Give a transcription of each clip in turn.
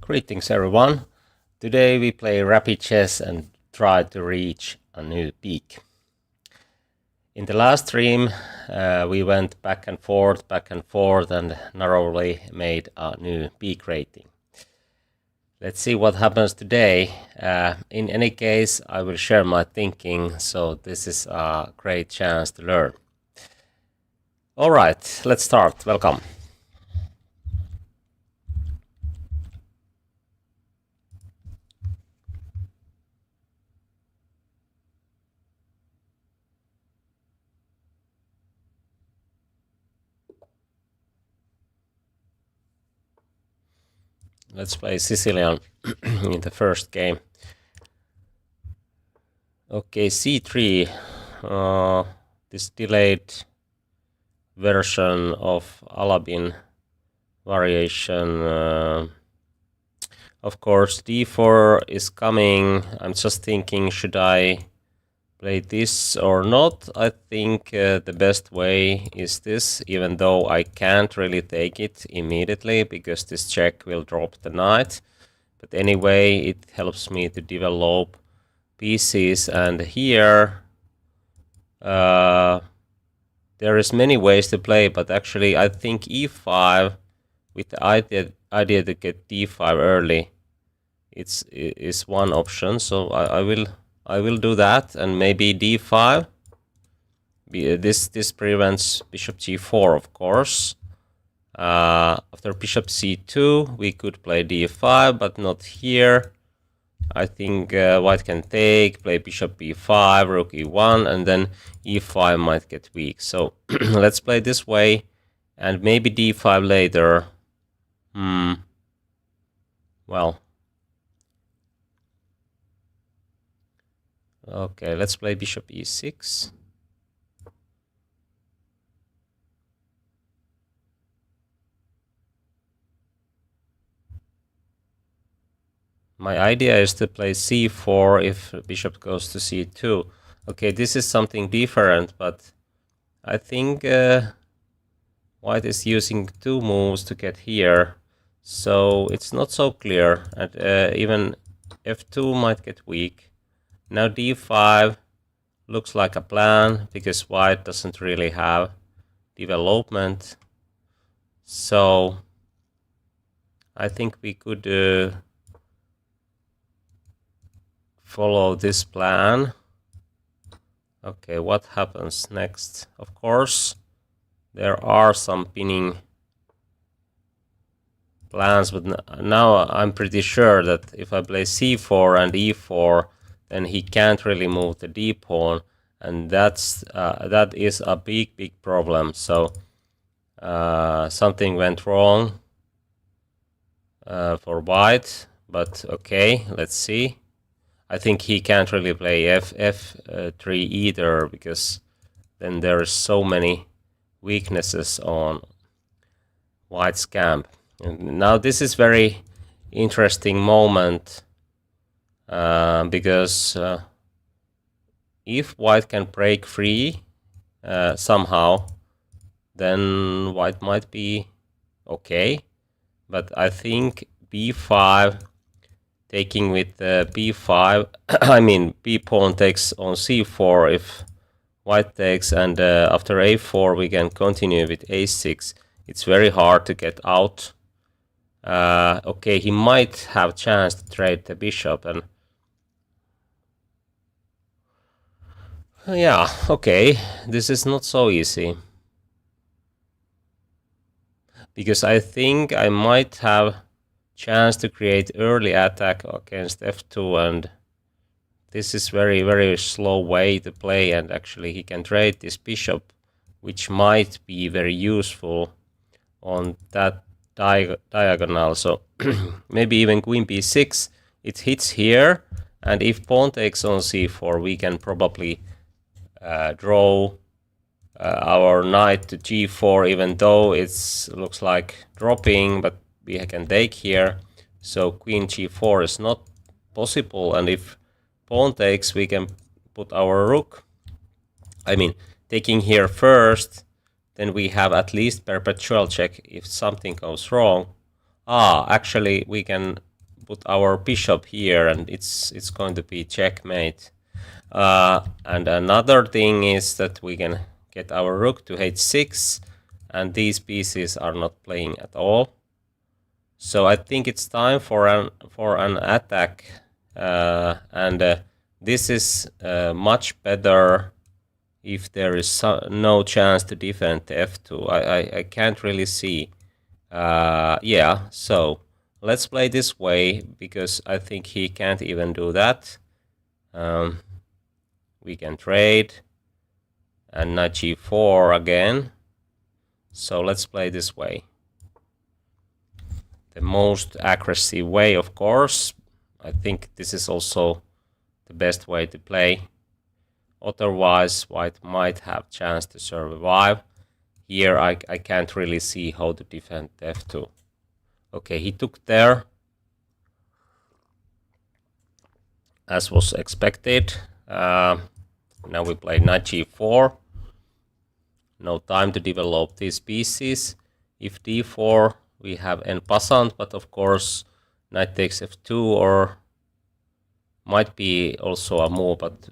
Greetings everyone. Today we play rapid chess and try to reach a new peak. In the last stream we went back and forth and narrowly made a new peak rating. Let's see what happens today. In any case, I will share my thinking, so this is a great chance to learn. Alright, let's start. Welcome. Let's play Sicilian in the first game. Okay, c3. This delayed version of Alabin variation. Of course, d4 is coming. I'm just thinking, should I play this or not? I think the best way is this, even though I can't really take it immediately because this check will drop the knight. But anyway, it helps me to develop pieces, and here there is many ways to play, but actually I think e5 with the idea to get d5 early is one option, so I will do that, and maybe d5. This prevents bishop g4, of course. After bishop c2 we could play d5, but not here. I think white can take, play bishop b5, rook e1, and then e5 might get weak. So let's play this way, and maybe d5 later. Well, okay, let's play bishop e6. My idea is to play c4 if bishop goes to c2. Okay, this is something different, but I think white is using two moves to get here, so it's not so clear, and even f2 might get weak. Now d5 looks like a plan because white doesn't really have development, so I think we could follow this plan. Okay, what happens next? Of course, there are some pinning plans, but now I'm pretty sure that if I play c4 and e4, then he can't really move the d pawn, and that is a big problem. So something went wrong for white, but okay, let's see. I think he can't really play f3 either, because then there is so many weaknesses on white's camp. And now this is very interesting moment, because if white can break free somehow, then white might be okay. But I think b5 taking with b5, I mean b pawn takes on c4 if white takes, and after a4 we can continue with a6. It's very hard to get out. Okay, he might have chance to trade the bishop, and yeah, okay, this is not so easy, because I think I might have chance to create early attack against f2, and this is very slow way to play, and actually he can trade this bishop, which might be very useful on that diagonal. So maybe even queen b6, it hits here, and if pawn takes on c4 we can probably draw our knight to g4, even though it looks like dropping, but we can take here, so queen g4 is not possible, and if pawn takes we can put our rook. I mean, taking here first, then we have at least perpetual check if something goes wrong. Actually we can put our bishop here, and it's going to be checkmate. And another thing is that we can get our rook to h6, and these pieces are not playing at all. So I think it's time for an attack, and this is much better if there is no chance to defend the f2. I can't really see. Yeah, so let's play this way, because I think he can't even do that. We can trade, and knight g4 again. So let's play this way. The most aggressive way, of course. I think this is also the best way to play. Otherwise, white might have chance to survive. Here I can't really see how to defend f2. Okay, he took there, as was expected. Now we play knight g4. No time to develop these pieces. If d4, we have en passant, but of course knight takes f2, or might be also a move, but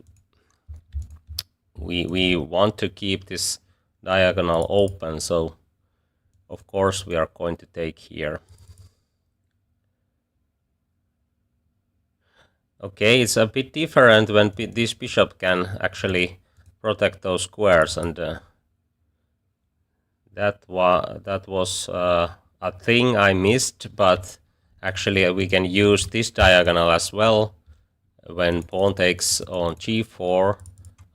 we want to keep this diagonal open, so of course we are going to take here. Okay, it's a bit different when this bishop can actually protect those squares, and that was a thing I missed, but actually we can use this diagonal as well when pawn takes on g4.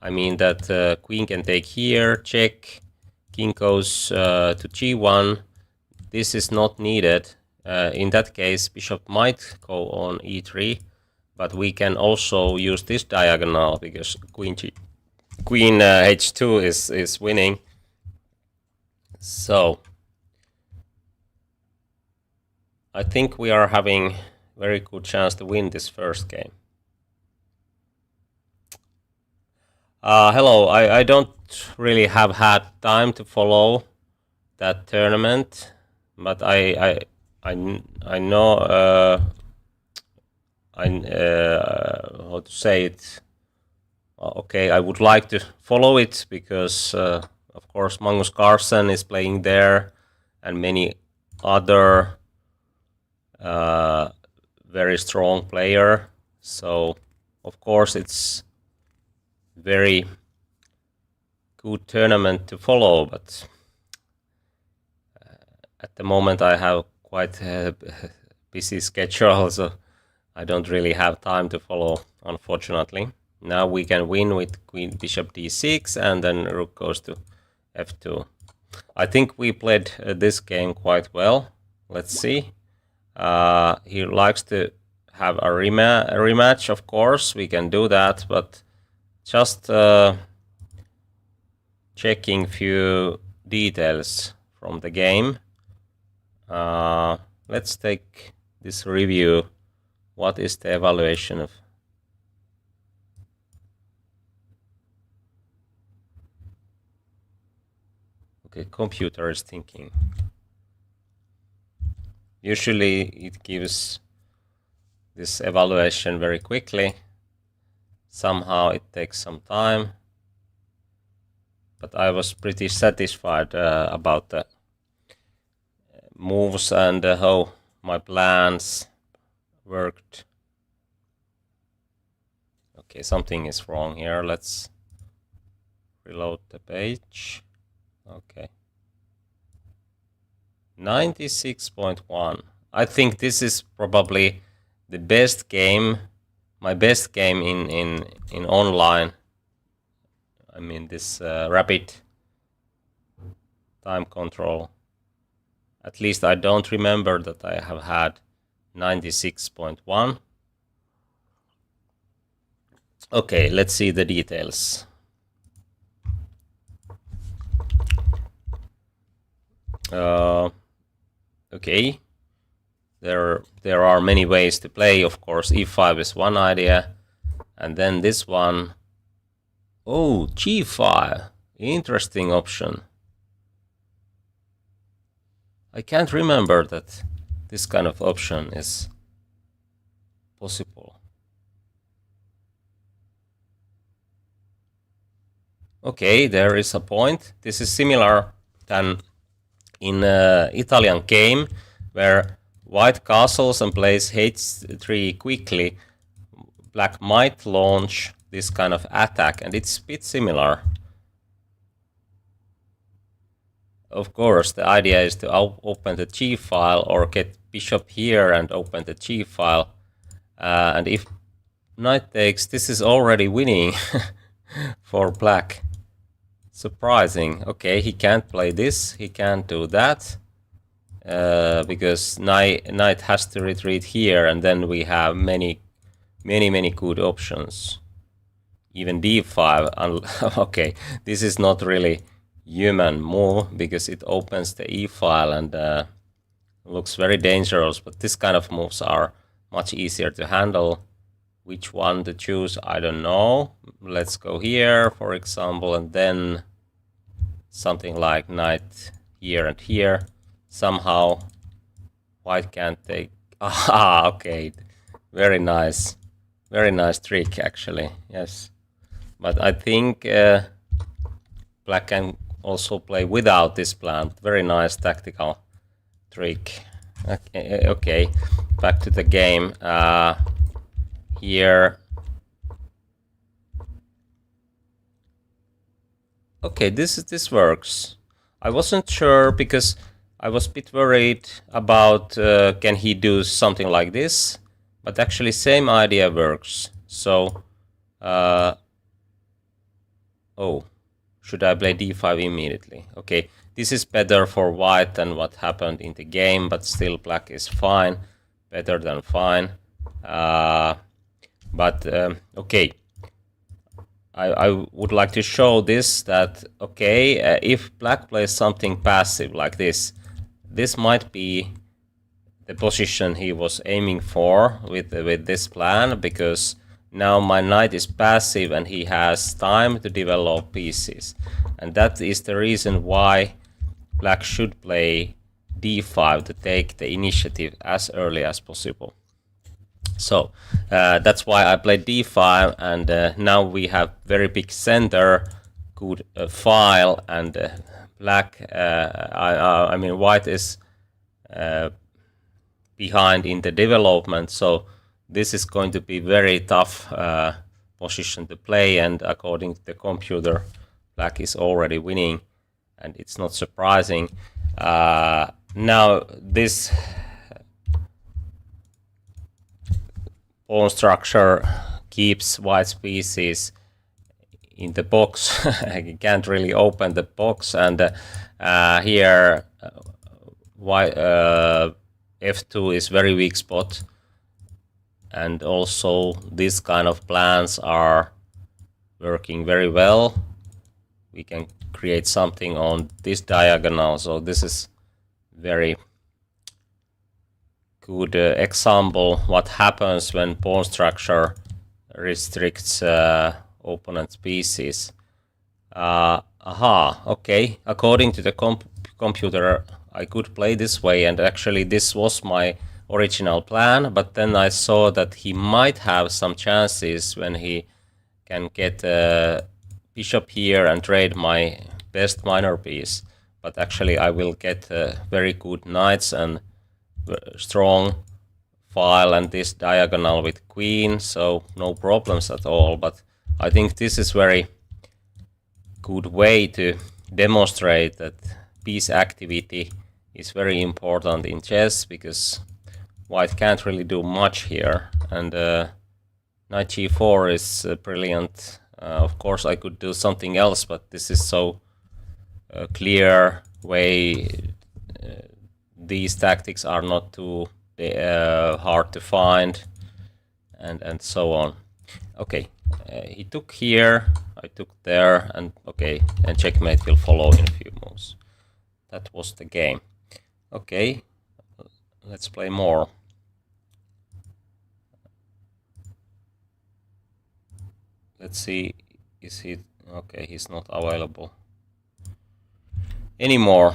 I mean that queen can take here, check, king goes to g1. This is not needed. In that case, bishop might go on e3, but we can also use this diagonal, because queen h2 is winning. So I think we are having very good chance to win this first game. Hello, I don't really have had time to follow that tournament, but I know how to say it. Okay, I would like to follow it, because of course Magnus Carlsen is playing there, and many other very strong player. So of course it's very good tournament to follow, but at the moment I have quite a busy schedule, so I don't really have time to follow, unfortunately. Now we can win with queen bishop d6, and then rook goes to f2. I think we played this game quite well. Let's see. He likes to have a rematch, of course. We can do that, but just checking few details from the game. Let's take this review. What is the evaluation of? Okay, computer is thinking. Usually it gives this evaluation very quickly. Somehow it takes some time, but I was pretty satisfied about the moves and how my plans worked. Okay, something is wrong here. Let's reload the page. Okay. 96.1. I think this is probably the best game, my best game in online. I mean this rapid time control. At least I don't remember that I have had 96.1. Okay, let's see the details. Okay, there are many ways to play. Of course, e5 is one idea, and then this one. Oh, g5, interesting option. I can't remember that this kind of option is possible. Okay, there is a point. This is similar than in Italian game where white castles and plays h3 quickly. Black might launch this kind of attack, and it's a bit similar. Of course, the idea is to open the g file or get bishop here and open the g file. And if knight takes, this is already winning for black. Surprising. Okay, he can't play this, he can't do that. Because knight has to retreat here, and then we have many good options. Even d5. Okay, this is not really human move because it opens the e file and looks very dangerous. But this kind of moves are much easier to handle. Which one to choose, I don't know. Let's go here, for example, and then something like knight here and here. Somehow white can't take. Ah, okay, very nice trick actually. Yes, but I think black can also play without this plan. Very nice tactical trick. Okay, back to the game. Here. Okay, this works. I wasn't sure because I was a bit worried about can he do something like this, but actually same idea works. So, oh, should I play d5 immediately? Okay, this is better for white than what happened in the game, but still black is fine, better than fine. Okay. I would like to show this that, okay, if black plays something passive like this, this might be the position he was aiming for with this plan, because now my knight is passive and he has time to develop pieces. And that is the reason why black should play d5 to take the initiative as early as possible. So that's why I played d5, and now we have very big center, good file, and black, I mean white is behind in the development, so this is going to be very tough position to play, and according to the computer, black is already winning, and it's not surprising. Now this pawn structure keeps white's pieces in the box. You can't really open the box, and here white f2 is very weak spot, and also this kind of plans are working very well. We can create something on this diagonal, so this is very good example what happens when pawn structure restricts opponent's pieces. Okay, according to the computer I could play this way, and actually this was my original plan, but then I saw that he might have some chances when he can get bishop here and trade my best minor piece, but actually I will get very good knights and strong file and this diagonal with queen, so no problems at all. But I think this is very good way to demonstrate that piece activity is very important in chess, because white can't really do much here, and knight g4 is brilliant. Of course I could do something else, but this is so clear way. These tactics are not too hard to find, and so on. Okay, he took here, I took there, and okay, and checkmate will follow in a few moves. That was the game. Okay, let's play more. Let's see, is he okay? He's not available anymore.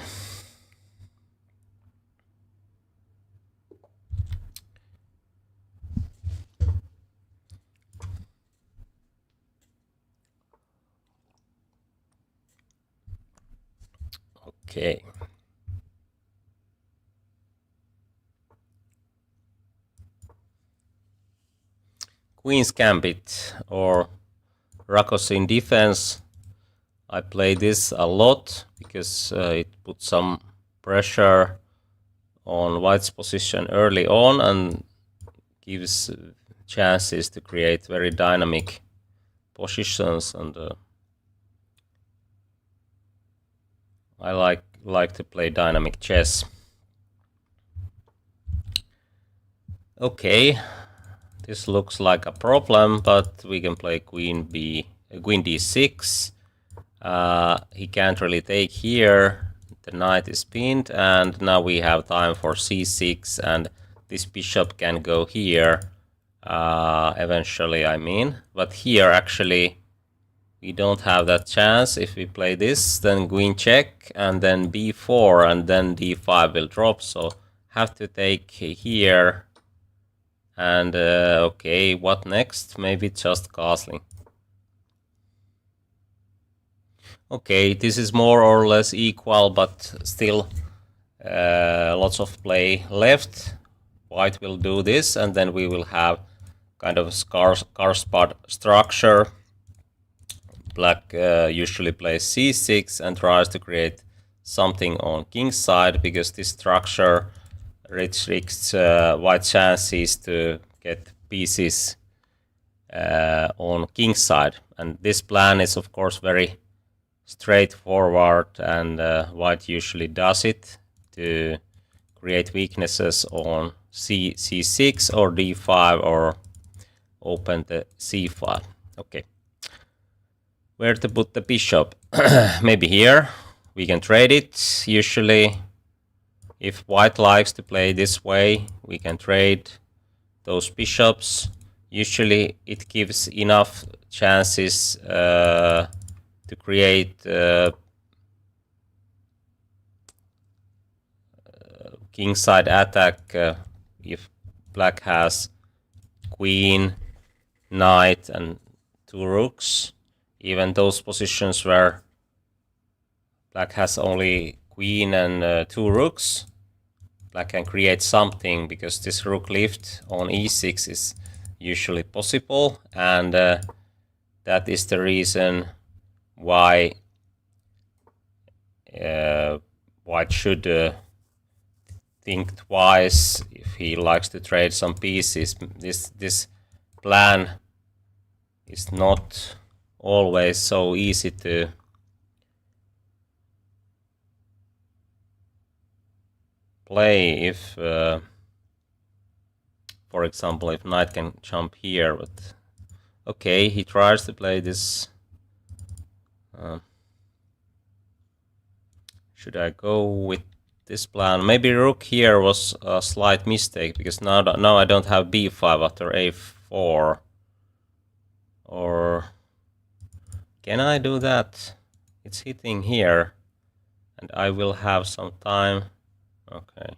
Okay. Queen's Gambit or Rakosin defense. I play this a lot because it puts some pressure on white's position early on and gives chances to create very dynamic positions, and I like to play dynamic chess. Okay, this looks like a problem, but we can play queen d6. He can't really take here. The knight is pinned, and now we have time for c6, and this bishop can go here eventually, I mean. But here, actually, we don't have that chance. If we play this, then queen check, and then b4, and then d5 will drop, so have to take here. And okay, what next? Maybe just castling. Okay, this is more or less equal, but still lots of play left. White will do this, and then we will have kind of scar spot structure. Black usually plays c6 and tries to create something on king's side, because this structure restricts white chances to get pieces on king's side. And this plan is, of course, very straightforward, and white usually does it to create weaknesses on c6 or d5 or open the c file. Okay, where to put the bishop? Maybe here. We can trade it. Usually, if white likes to play this way, we can trade those bishops. Usually it gives enough chances to create kingside attack if black has queen, knight, and 2 rooks. Even those positions where black has only queen and 2 rooks, black can create something, because this rook lift on e6 is usually possible, and that is the reason why white should think twice if he likes to trade some pieces. This plan is not always so easy to play if, for example, if knight can jump here. But okay, he tries to play this. Should I go with this plan? Maybe rook here was a slight mistake, because now I don't have b5 after a4. Or can I do that? It's hitting here, and I will have some time. Okay,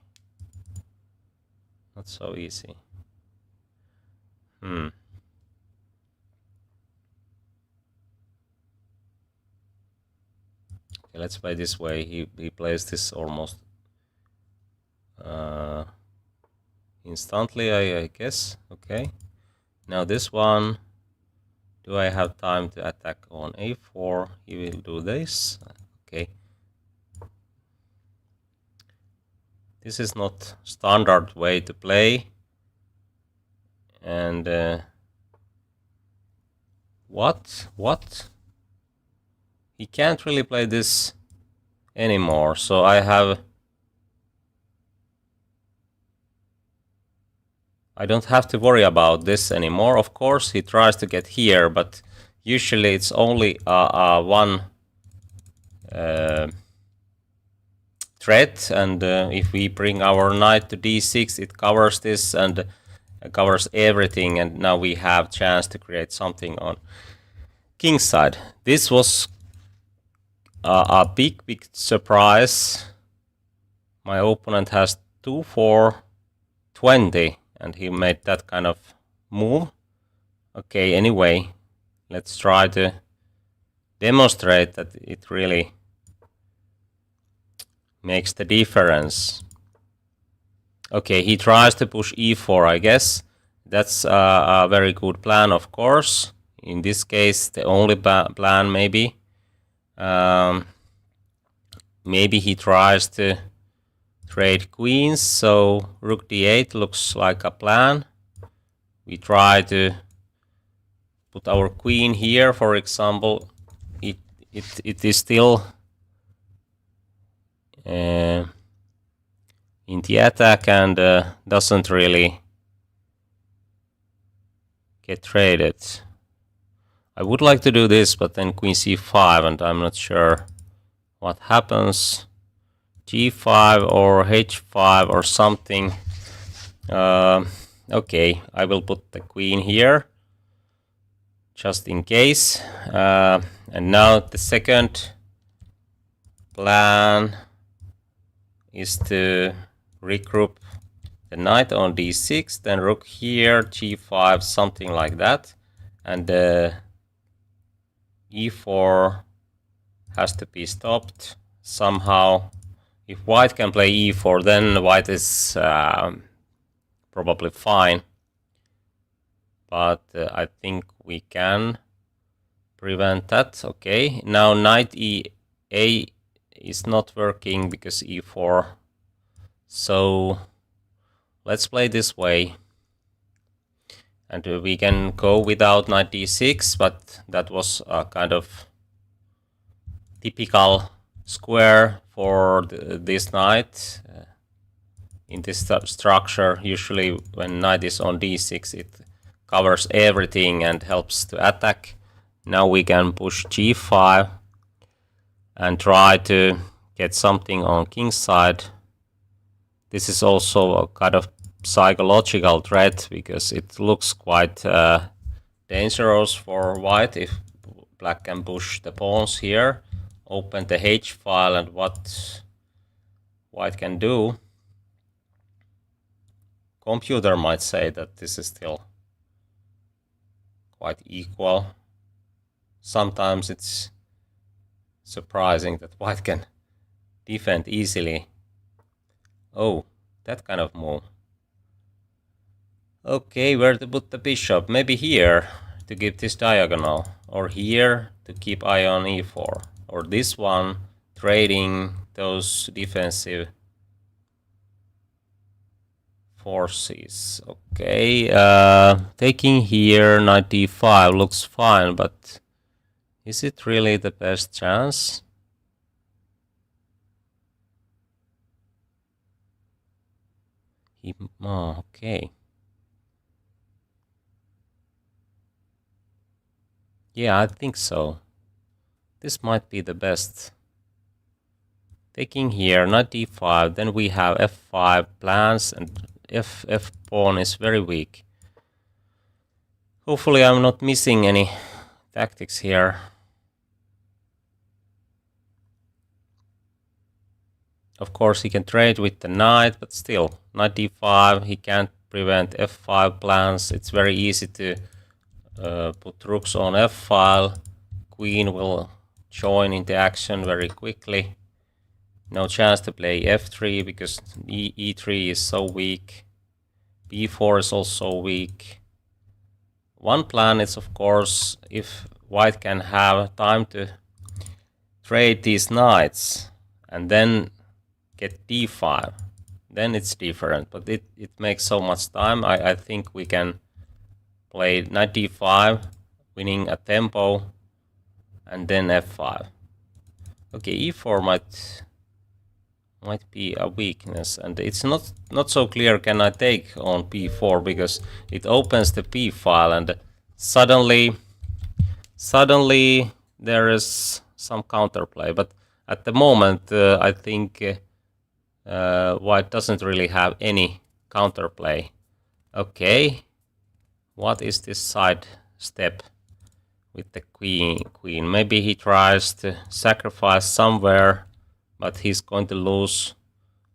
not so easy. Okay, let's play this way. He plays this almost instantly, I guess. Okay, now this one. Do I have time to attack on a4? He will do this. Okay. This is not standard way to play. And what? He can't really play this anymore, so I don't have to worry about this anymore. Of course, he tries to get here, but usually it's only one threat, and if we bring our knight to d6, it covers this and covers everything, and now we have chance to create something on king's side. This was a big surprise. My opponent has 2, 4, 20. And he made that kind of move. Okay, anyway, let's try to demonstrate that it really makes the difference. Okay, he tries to push e4, I guess. That's a very good plan, of course. In this case, the only plan, maybe. Maybe he tries to trade queens, so rook d8 looks like a plan. We try to put our queen here, for example. It is still in the attack and doesn't really get traded. I would like to do this, but then queen c5, and I'm not sure what happens. g5 or h5 or something. Okay, I will put the queen here just in case. And now the second plan is to regroup the knight on d6, then rook here, g5, something like that. And e4 has to be stopped somehow. If white can play e4, then white is probably fine. But I think we can prevent that. Okay, now knight e8 is not working because e4. So let's play this way. And we can go without knight d6, but that was a kind of typical square for this knight. In this structure, usually when knight is on d6, it covers everything and helps to attack. Now we can push g5 and try to get something on king's side. This is also a kind of psychological threat because it looks quite dangerous for white if black can push the pawns here, open the h file, and what white can do. Computer might say that this is still quite equal. Sometimes it's surprising that white can defend easily. Oh, that kind of move. Okay, where to put the bishop? Maybe here to keep this diagonal, or here to keep eye on e4, or this one trading those defensive forces. Okay, taking here knight d5 looks fine, but is it really the best chance? Oh, okay. Yeah, I think so. This might be the best. Taking here knight d5, then we have f5 plans, and f pawn is very weak. Hopefully I'm not missing any tactics here. Of course he can trade with the knight, but still, knight d5, he can't prevent f5 plans. It's very easy to put rooks on f file. Queen will join into action very quickly. No chance to play f3 because e3 is so weak. b4 is also weak. One plan is, of course, if white can have time to trade these knights and then get d5, then it's different, but it makes so much time. I think we can play knight d5, winning a tempo, and then f5. Okay, e4 might be a weakness, and it's not so clear can I take on p4 because it opens the p file, and suddenly there is some counterplay. But at the moment I think white doesn't really have any counterplay. Okay, what is this side step with the queen? Maybe he tries to sacrifice somewhere, but he's going to lose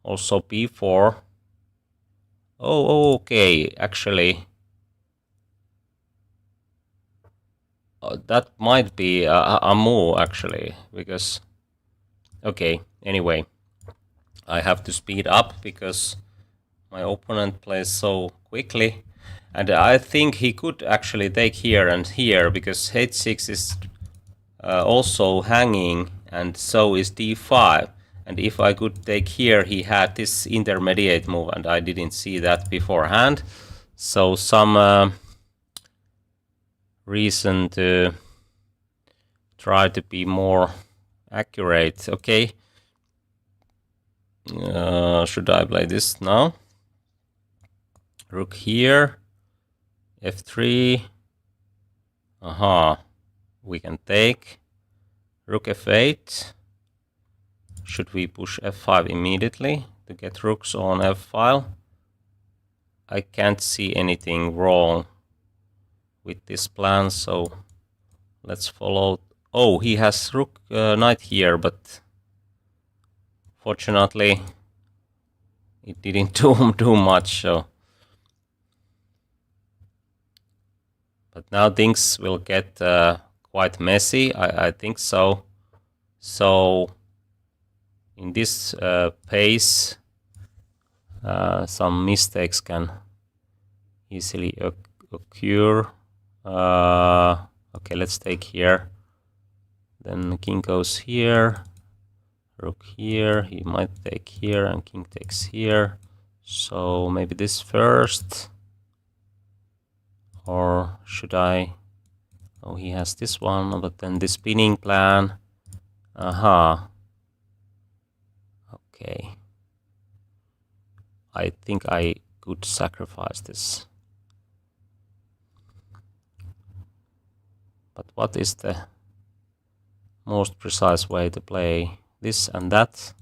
also b4. Oh, okay, actually that might be a move actually, because okay, anyway, I have to speed up because my opponent plays so quickly. And I think he could actually take here and here, because h6 is also hanging, and so is d5. And if I could take here, he had this intermediate move, and I didn't see that beforehand. So some reason to try to be more accurate. Okay. Should I play this now? Rook here. f3. We can take. Rook f8. Should we push f5 immediately to get rooks on f-file? I can't see anything wrong with this plan, so let's follow. Oh, he has rook knight here, but fortunately it didn't do much. So, but now things will get quite messy. I think so. So in this pace, some mistakes can easily occur. Okay, let's take here. Then king goes here, rook here. He might take here, and king takes here. So maybe this first, or should I? Oh, he has this one, but then the spinning plan. Okay. I think I could sacrifice this. But what is the most precise way to play this and that?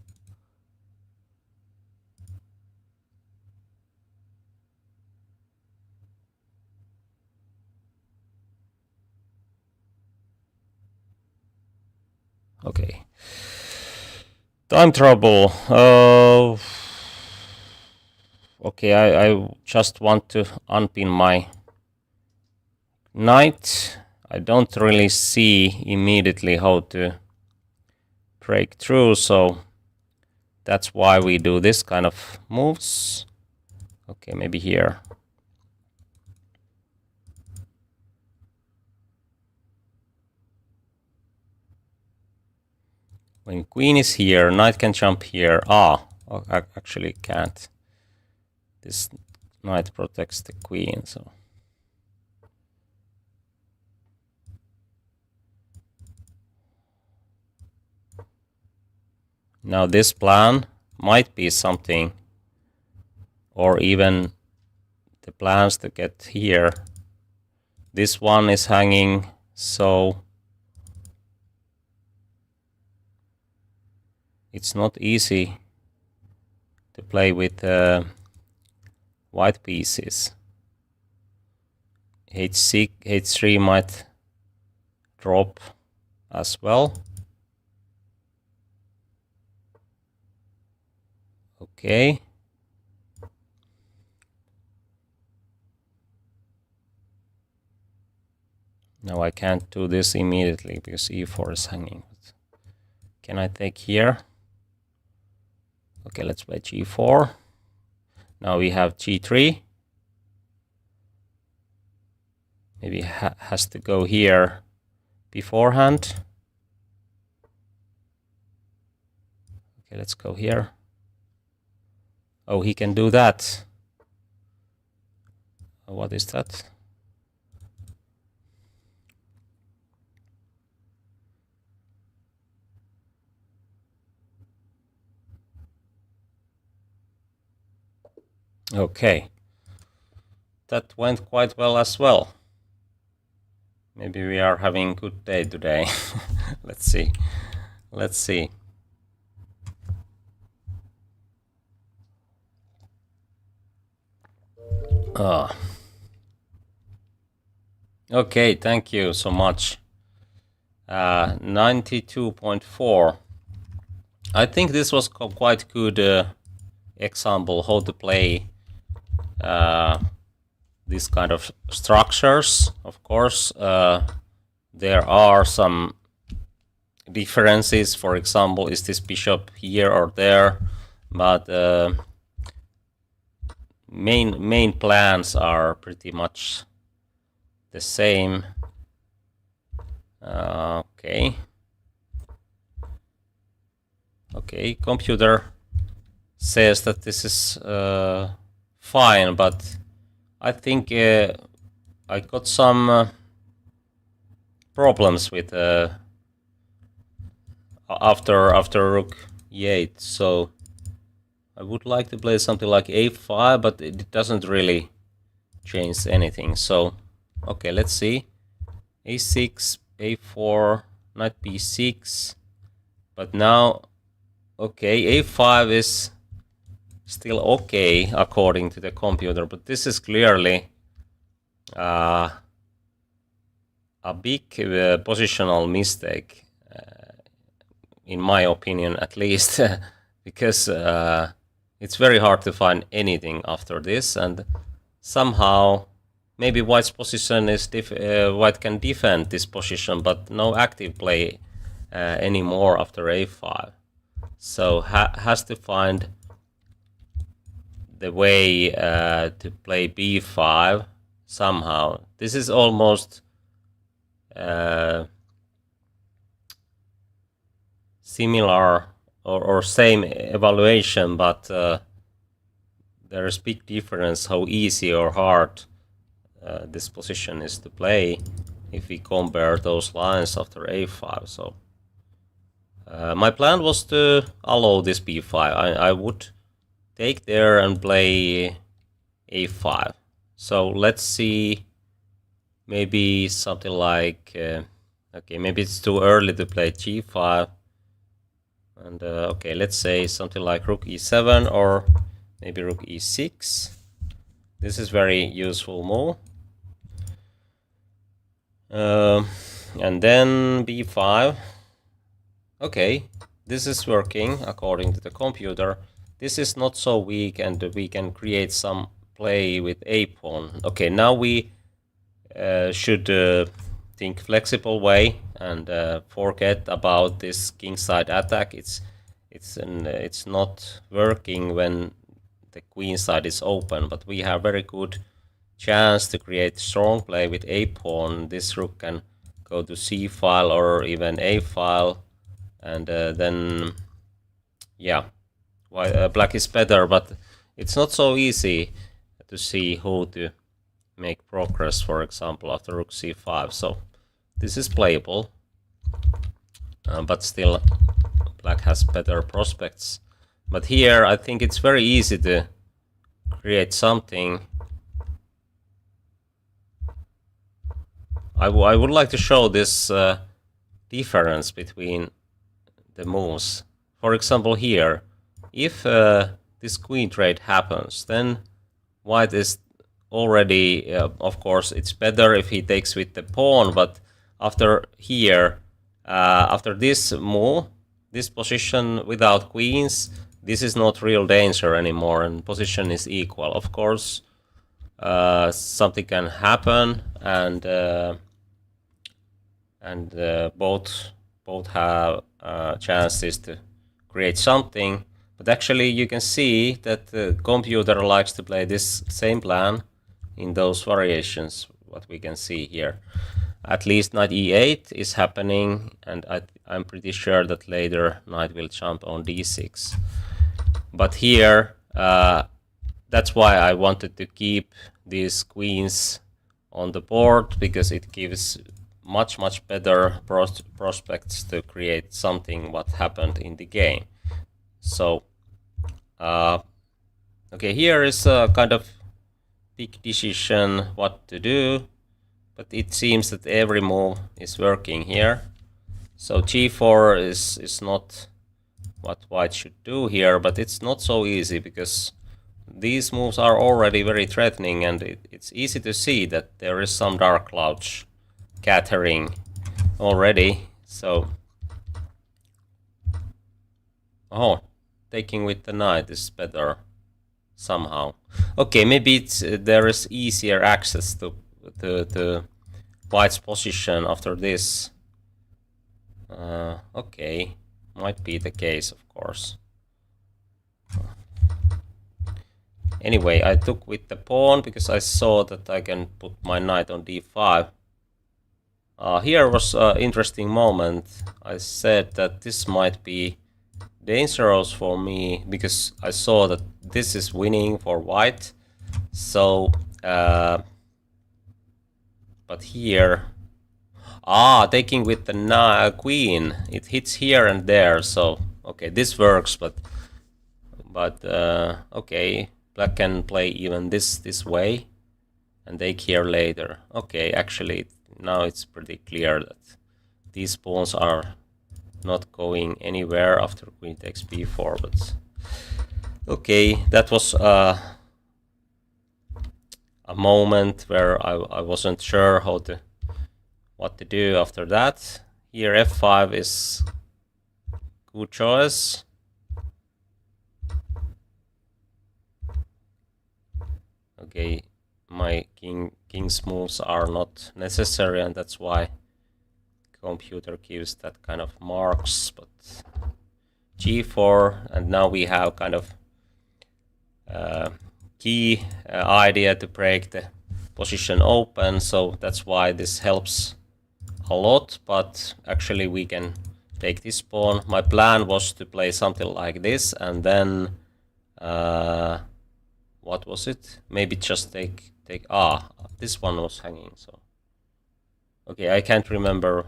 Okay. Time trouble. Okay, I just want to unpin my knight. I don't really see immediately how to break through, so that's why we do this kind of moves. Okay, maybe here. When queen is here, knight can jump here. Actually can't. This knight protects the queen, so. Now this plan might be something, or even the plans to get here. This one is hanging, so it's not easy to play with white pieces. H6, H3 might drop as well. Okay. Now I can't do this immediately because e4 is hanging. Can I take here? Okay, let's play g4. Now we have g3. Maybe has to go here beforehand. Okay, let's go here. Oh, he can do that. What is that? Okay. That went quite well as well. Maybe we are having a good day today. Let's see. Let's see. Okay, thank you so much. 92.4. I think this was quite good example how to play these kind of structures. Of course, there are some differences. For example, is this bishop here or there? but main plans are pretty much the same. Okay. Okay, computer says that this is fine, but I think I got some problems with after rook e8, so I would like to play something like a5, but it doesn't really change anything. So okay, let's see. a6, a4, knight b6, but now okay, a5 is still okay according to the computer, but this is clearly a big positional mistake, in my opinion at least, because it's very hard to find anything after this, and somehow maybe white's position is white can defend this position, but no active play anymore after a5. So has to find the way to play b5 somehow. This is almost similar or same evaluation, but there is big difference how easy or hard this position is to play if we compare those lines after a5. So my plan was to allow this b5. I would take there and play a5. So let's see, maybe something like okay, maybe it's too early to play g5, and okay, let's say something like rook e7 or maybe rook e6. This is very useful move. And then b5. Okay, this is working according to the computer. This is not so weak, and we can create some play with a pawn. Okay, now we should think flexible way and forget about this kingside attack. It's not working when the queen side is open, but we have very good chance to create strong play with a pawn. This rook can go to c file or even a file, and then yeah, black is better, but it's not so easy to see who to make progress, for example, after rook c5. So this is playable, but still black has better prospects. But here I think it's very easy to create something. I would like to show this difference between the moves. For example, here, if this queen trade happens, then white is already, of course, it's better if he takes with the pawn, but after here, after this move, this position without queens, this is not real danger anymore, and position is equal. Of course, something can happen, and both have chances to create something. But actually, you can see that the computer likes to play this same plan in those variations, what we can see here. At least knight e8 is happening, and I'm pretty sure that later knight will jump on d6. But here, that's why I wanted to keep these queens on the board, because it gives much better prospects to create something what happened in the game. So okay, here is a kind of big decision what to do, but it seems that every move is working here. So g4 is not what white should do here, but it's not so easy, because these moves are already very threatening, and it's easy to see that there is some dark clouds gathering already. So taking with the knight is better somehow. Okay, maybe it's there is easier access to white's position after this. Okay, might be the case, of course. Anyway, I took with the pawn because I saw that I can put my knight on d5. Here was an interesting moment. I said that this might be dangerous for me because I saw that this is winning for white. So, but here, taking with the queen, it hits here and there. So, okay, this works, but okay, black can play even this way and take here later. Okay, actually, now it's pretty clear that these pawns are not going anywhere after queen takes b4, but okay, that was a moment where I wasn't sure what to do after that. Here f5 is good choice. Okay, my king's moves are not necessary, and that's why computer gives that kind of marks. But g4, and now we have kind of key idea to break the position open, so that's why this helps a lot. But actually we can take this pawn. My plan was to play something like this, and then what was it? Maybe just take this one was hanging, so okay, I can't remember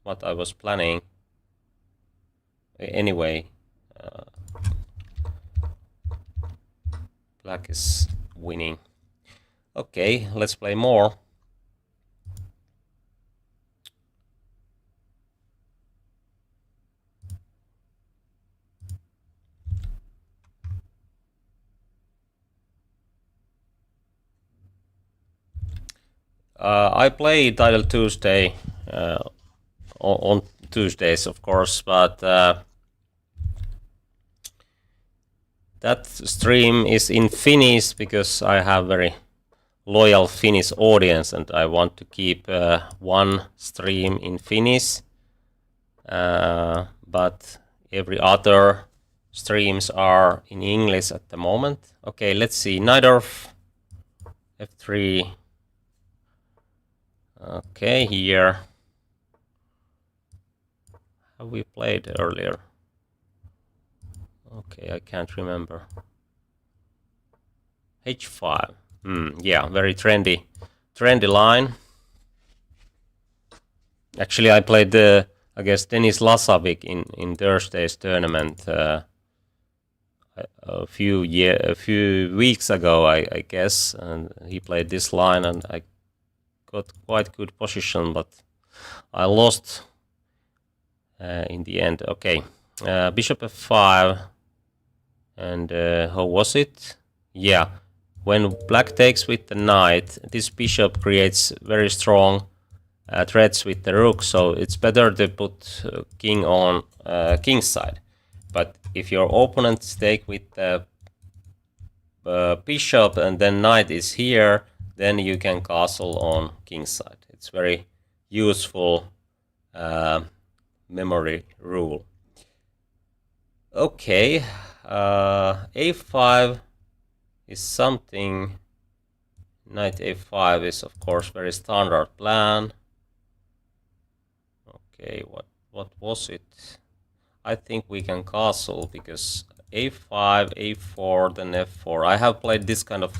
what I was planning. Anyway, black is winning. Okay, let's play more. I play Title Tuesday on Tuesdays, of course, but that stream is in Finnish because I have very loyal Finnish audience and I want to keep one stream in Finnish, but every other streams are in English at the moment. Okay, let's see. Knight of f3. Okay, here. Have we played earlier? Okay, I can't remember. h5. Yeah, very trendy line. Actually, I played against Denis Lasavik in Thursday's tournament a few weeks ago, I guess, and he played this line, and I got quite good position, but I lost in the end. Okay, bishop f5, and how was it? Yeah, when black takes with the knight, this bishop creates very strong threats with the rook, so it's better to put king on king's side. But if your opponents take with the bishop and then knight is here, then you can castle on king's side. It's very useful memory rule. Okay, a5 is something. Knight a5 is of course very standard plan. Okay, what was it? I think we can castle because a5, a4, then f4. I have played this kind of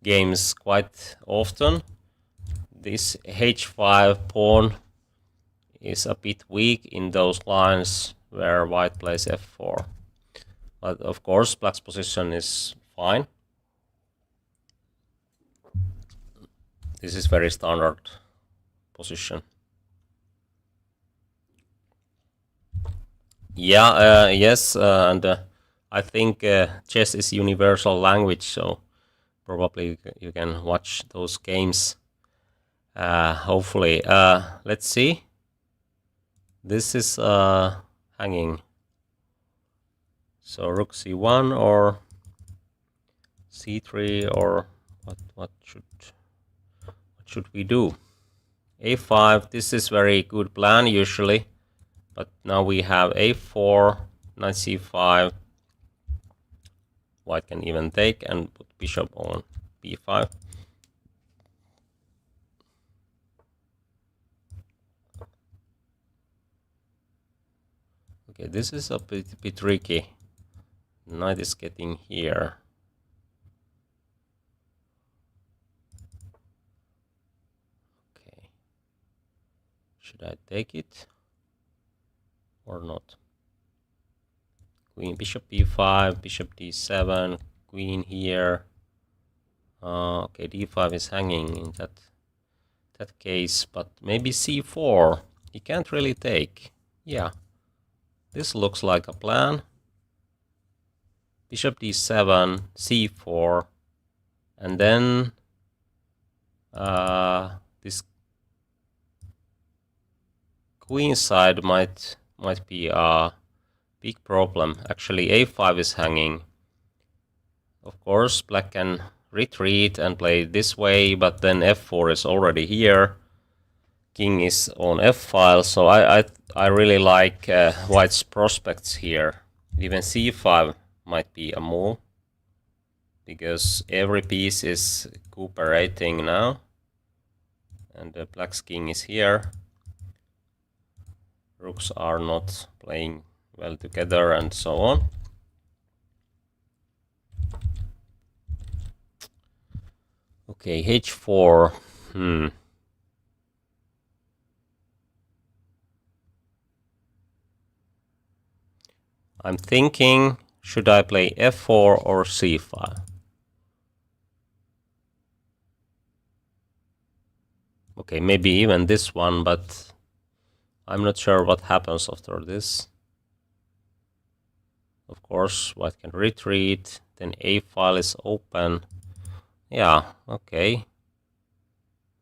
games quite often. This h5 pawn is a bit weak in those lines where white plays f4. But of course, black's position is fine. This is very standard position. Yeah, yes, and I think chess is universal language, so probably you can watch those games. Hopefully, let's see. This is hanging. So rook c1 or c3, or what should we do? a5. This is very good plan usually, but now we have a4, knight c5. white can even take and put bishop on b5. Okay, this is a bit tricky. Knight is getting here. Okay. Should I take it or not? Queen, bishop b5, bishop d7, queen here. Okay, d5 is hanging in that case, but maybe c4. He can't really take. Yeah, this looks like a plan. Bishop d7, c4, and then this queen side might be a big problem. Actually, a5 is hanging. Of course, black can retreat and play this way, but then f4 is already here. King is on f-file, so I really like white's prospects here. Even c5 might be a move, because every piece is cooperating now, and the black's king is here. Rooks are not playing well together, and so on. Okay, h4. I'm thinking, should I play f4 or c5? Okay, maybe even this one, but I'm not sure what happens after this. Of course, white can retreat, then a-file is open. Yeah, okay.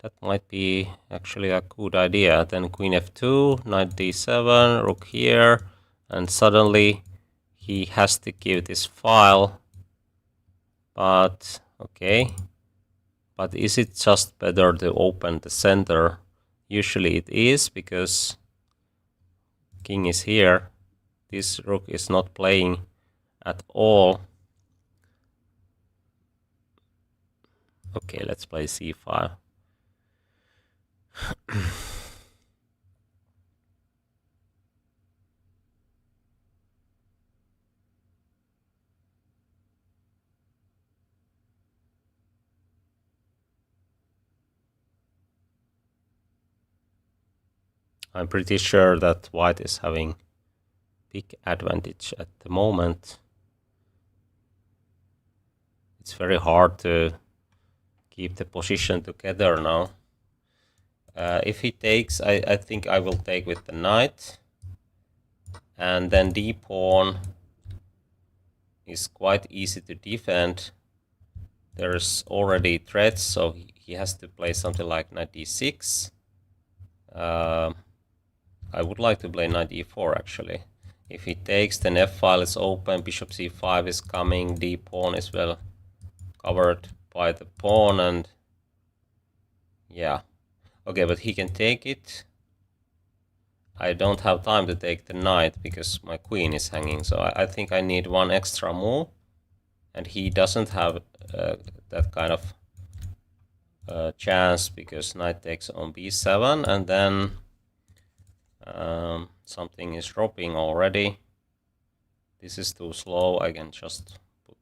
That might be actually a good idea. Then queen f2, knight d7, rook here, and suddenly he has to give this file. But, okay. But is it just better to open the center? Usually it is, because king is here. This rook is not playing at all. Okay, let's play c5. I'm pretty sure that white is having big advantage at the moment. It's very hard to keep the position together now. If he takes, I think I will take with the knight. And then d pawn is quite easy to defend. There's already threats, so he has to play something like knight d6. I would like to play knight e4 actually. If he takes, then f-file is open, bishop c5 is coming, d pawn is well covered by the pawn, and yeah. Okay, but he can take it. I don't have time to take the knight because my queen is hanging, so I think I need one extra move, and he doesn't have that kind of chance, because knight takes on b7, and then something is dropping already. This is too slow. I can just put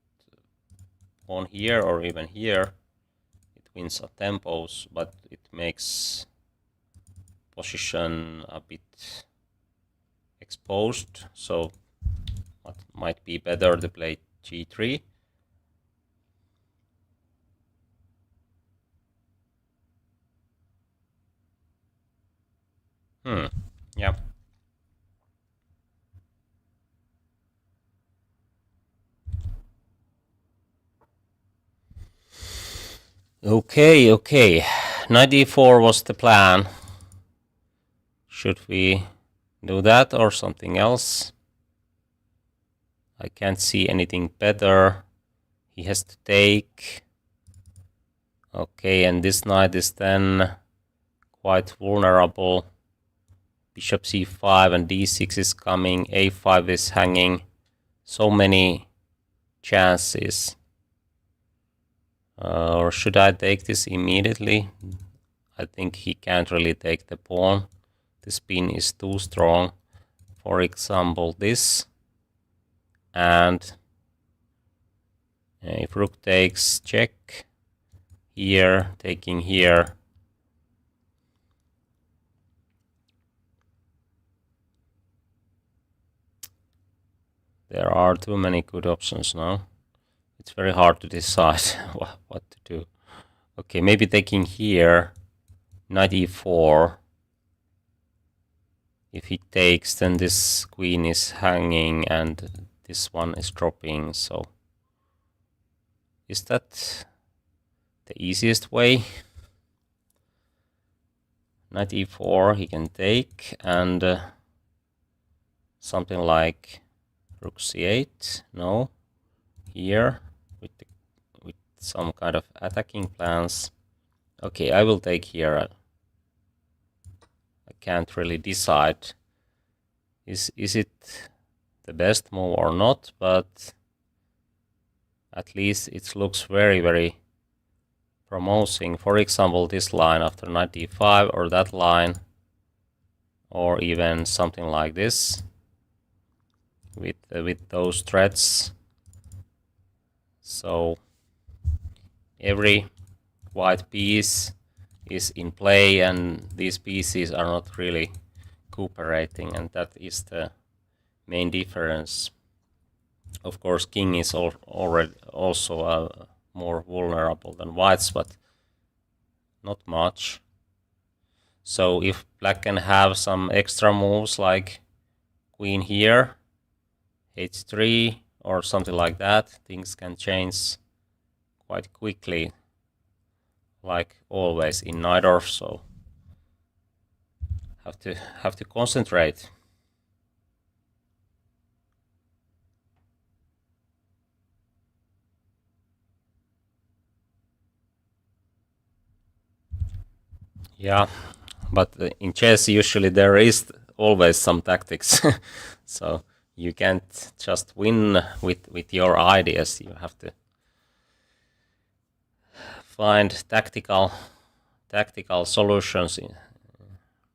pawn here or even here. It wins a tempos, but it makes position a bit exposed, so it might be better to play g3. Yeah. Okay. Knight e4 was the plan. Should we do that or something else? I can't see anything better. He has to take. Okay, and this knight is then quite vulnerable. Bishop c5 and d6 is coming. a5 is hanging. So many chances. Or should I take this immediately? I think he can't really take the pawn. The spin is too strong. For example, this. And if rook takes check here, taking here. There are too many good options now. It's very hard to decide what to do. Okay, maybe taking here, knight e4. If he takes, then this queen is hanging and this one is dropping. So is that the easiest way? Knight e4 he can take, and something like rook c8. No, here with some kind of attacking plans. Okay, I will take here. I can't really decide. Is it the best move or not? But at least it looks very, very promising. For example, this line after knight d5, or that line, or even something like this with those threats. So every white piece is in play, and these pieces are not really cooperating, and that is the main difference. Of course, king is already also more vulnerable than whites, but not much. So if black can have some extra moves like queen here, h3 or something like that, things can change quite quickly, like always in Najdorf. So have to concentrate. Yeah, but in chess usually there is always some tactics. So you can't just win with your ideas. You have to find tactical solutions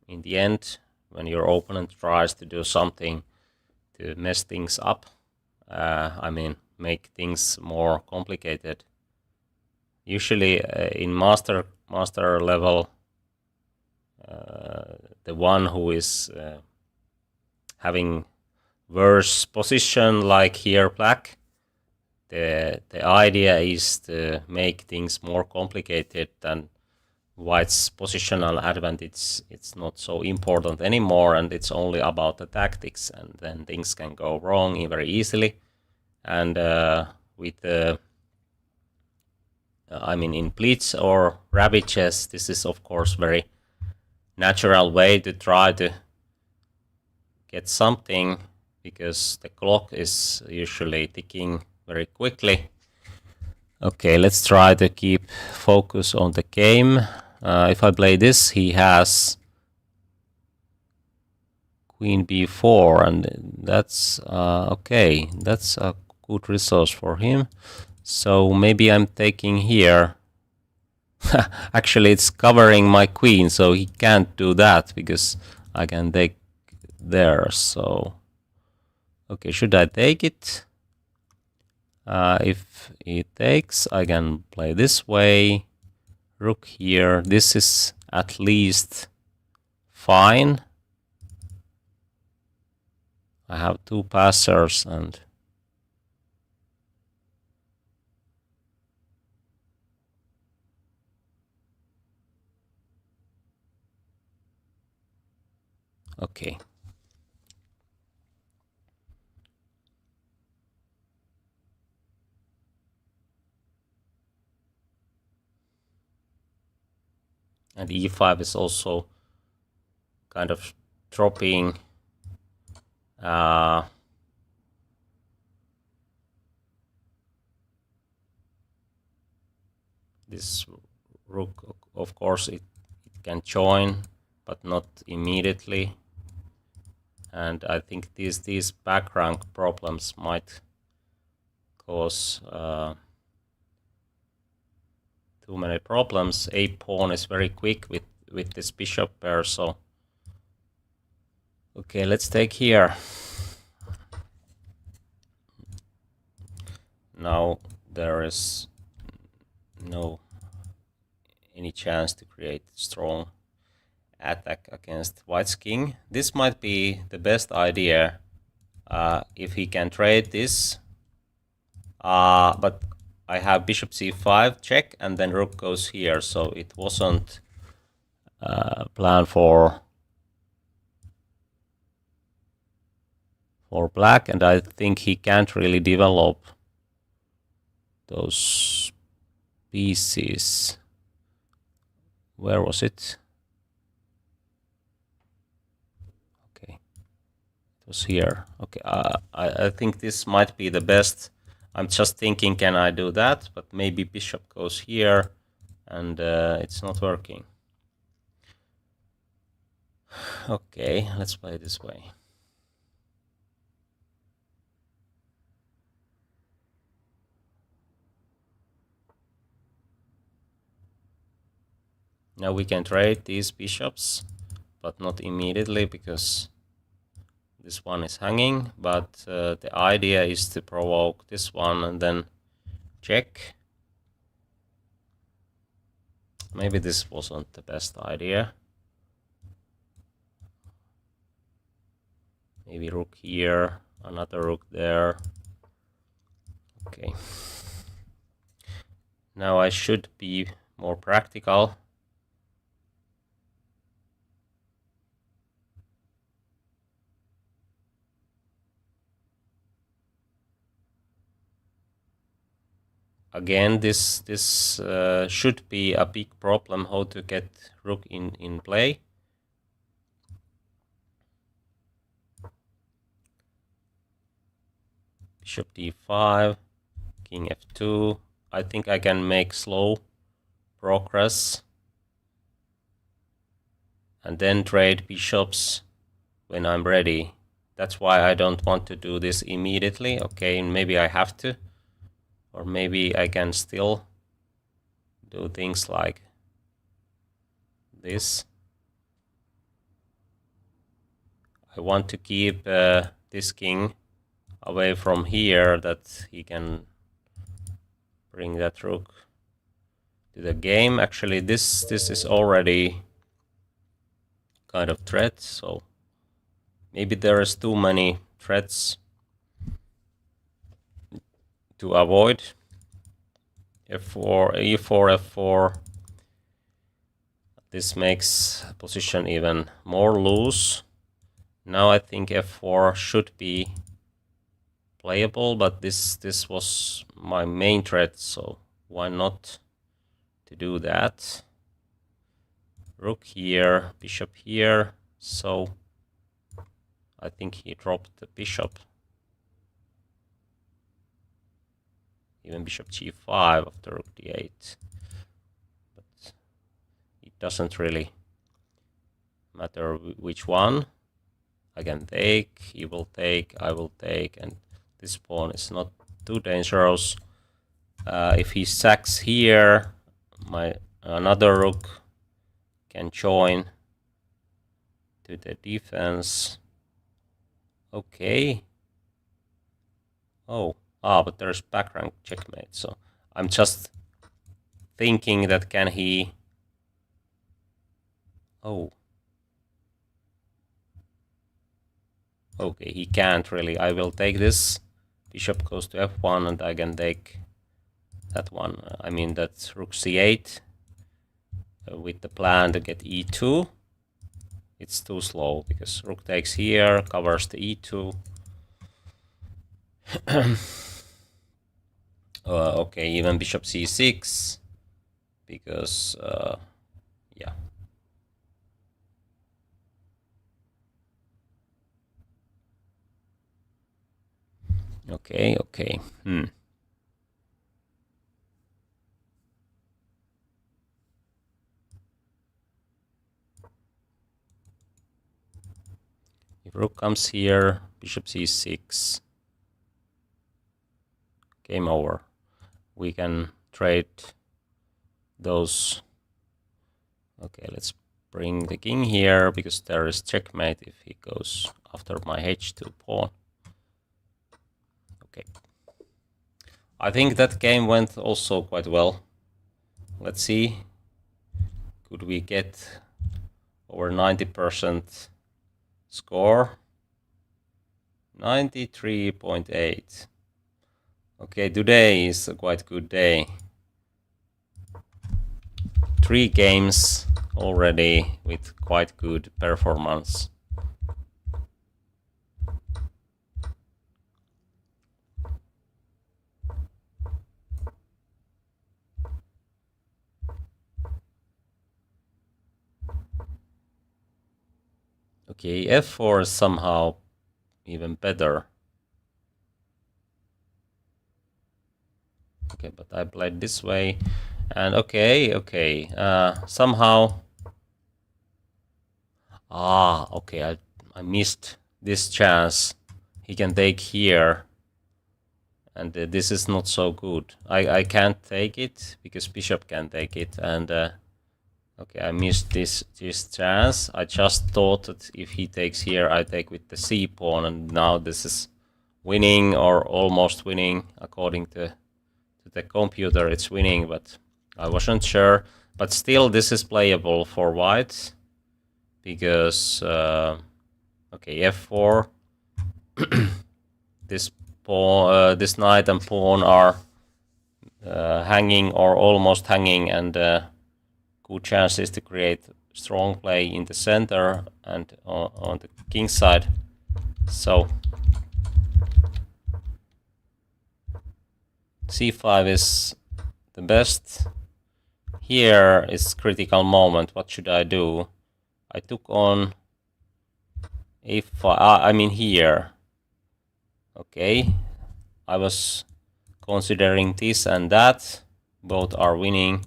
in the end when your opponent tries to do something to mess things up. I mean, make things more complicated. Usually in master level, the one who is having worse position, like here black, the idea is to make things more complicated than white's positional advantage. It's not so important anymore, and it's only about the tactics, and then things can go wrong very easily. And with I mean, in blitz or rabbit chess, this is of course very natural way to try to get something, because the clock is usually ticking very quickly. Okay, let's try to keep focus on the game. If I play this, he has queen b4, and that's okay. That's a good resource for him. So maybe I'm taking here. Actually, it's covering my queen, so he can't do that because I can take there. So okay, should I take it? If he takes, I can play this way. Rook here. This is at least fine. I have two passers, and okay. And e5 is also kind of dropping. This rook, of course, it can join, but not immediately. And I think these background problems might cause too many problems. A pawn is very quick with this bishop pair, so okay, let's take here. Now there is no any chance to create strong attack against White's king. This might be the best idea if he can trade this, but I have bishop c5 check, and then rook goes here, so it wasn't planned for black, and I think he can't really develop those pieces. Where was it? Okay, it was here. Okay, I think this might be the best. I'm just thinking, can I do that? But maybe bishop goes here, and it's not working. Okay, let's play this way. Now we can trade these bishops, but not immediately because this one is hanging. But the idea is to provoke this one and then check. Maybe this wasn't the best idea. Maybe rook here, another rook there. Okay. Now I should be more practical. Again, this should be a big problem, how to get rook in play. Bishop d5, king f2. I think I can make slow progress and then trade bishops when I'm ready. That's why I don't want to do this immediately. Okay, maybe I have to, or maybe I can still do things like this. I want to keep this king away from here, that he can bring that rook to the game. Actually, this is already kind of threat, so maybe there is too many threats to avoid. F4, e4, f4. This makes position even more loose. Now I think f4 should be playable, but this was my main threat, so why not to do that? Rook here, bishop here, so I think he dropped the bishop. Even bishop g5 after rook d8. But it doesn't really matter which one. I can take, he will take, I will take, and this pawn is not too dangerous. If he sacks here, my another rook can join to the defense. Okay. Oh, but there's back rank checkmate. So I'm just thinking that can he... Oh. Okay, he can't really. I will take this. Bishop goes to f1 and I can take that one. I mean, that's rook c8 with the plan to get e2. It's too slow because rook takes here, covers the e2. Okay, even bishop c6 because yeah. Okay. If rook comes here, bishop c6. game over. We can trade those. Okay, let's bring the king here, because there is checkmate if he goes after my h2 pawn. Okay. I think that game went also quite well. Let's see. Could we get over 90% score? 93.8. Okay, today is a quite good day. 3 games already with quite good performance. Okay, f4 is somehow even better. Okay, but I played this way, and okay, somehow. Okay, I missed this chance. He can take here, and this is not so good. I can't take it because bishop can take it, and okay, I missed this chance. I just thought that if he takes here, I take with the c pawn, and now this is winning or almost winning according to the computer. It's winning, but I wasn't sure. But still, this is playable for white because okay, f4. This pawn, this knight and pawn are hanging or almost hanging, and good chances to create strong play in the center and on the king side. So c5 is the best. Here is critical moment. What should I do? I took on a5. I mean here. Okay, I was considering this and that. Both are winning.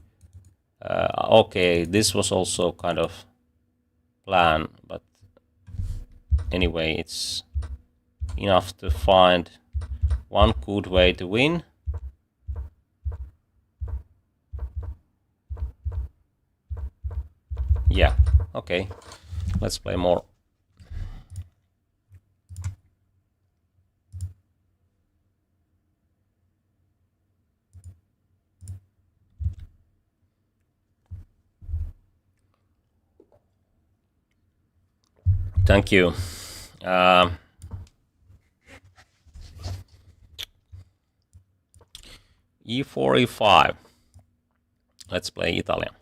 Okay, this was also kind of plan, but anyway, it's enough to find one good way to win. Yeah, okay, let's play more. Thank you. E4, E5. Let's play Italian.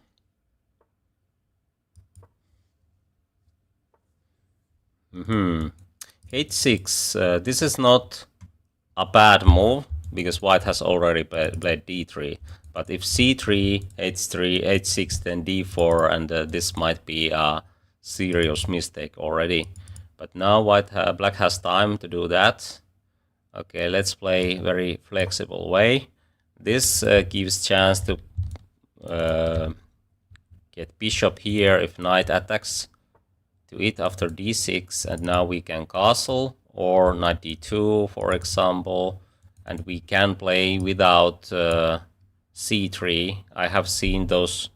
H6. This is not a bad move because white has already played D3. But if C3, H3, H6, then D4, and this might be a serious mistake already. But now black has time to do that. Okay, let's play very flexible way. This gives chance to get bishop here if knight attacks to it after d6, and now we can castle or knight d2, for example, and we can play without c3. I have seen those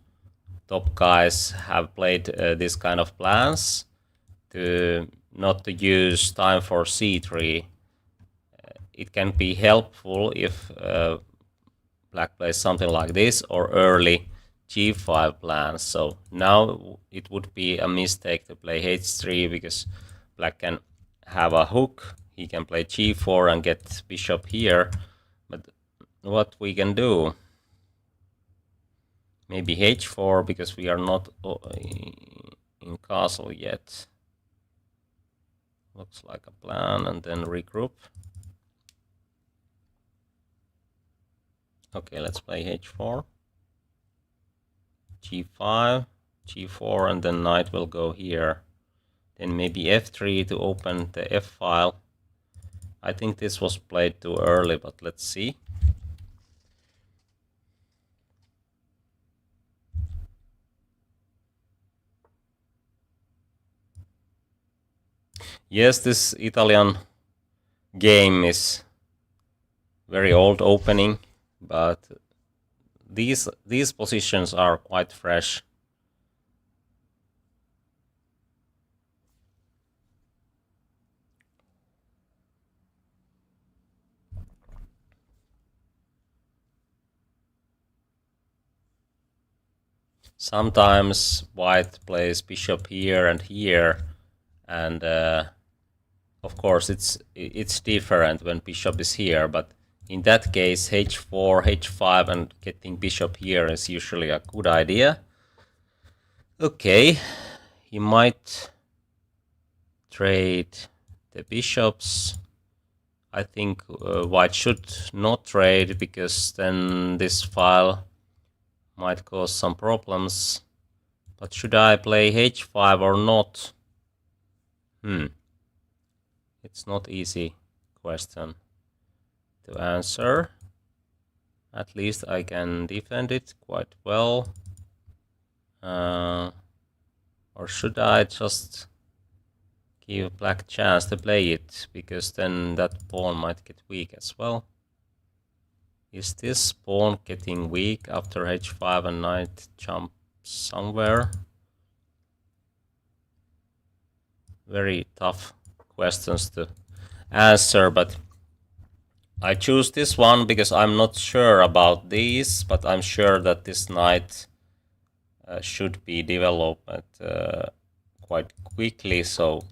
top guys have played this kind of plans to not to use time for c3. It can be helpful if black plays something like this or early g5 plans. So now it would be a mistake to play h3 because black can have a hook. He can play g4 and get bishop here. But what we can do? Maybe h4 because we are not in castle yet. Looks like a plan, and then regroup. Okay, let's play h4. g5, g4, and then knight will go here. Then maybe f3 to open the f file. I think this was played too early, but let's see. Yes, this Italian game is very old opening, but these positions are quite fresh. Sometimes white plays bishop here and here, and of course it's different when bishop is here, but in that case h4, h5 and getting bishop here is usually a good idea. Okay, he might trade the bishops. I think white should not trade, because then this file might cause some problems. But should I play h5 or not? It's not easy question to answer. At least I can defend it quite well. Or should I just give black a chance to play it, because then that pawn might get weak as well. Is this pawn getting weak after h5 and knight jump somewhere? Very tough questions to answer, but I choose this one because I'm not sure about these, but I'm sure that this knight should be developed quite quickly. So,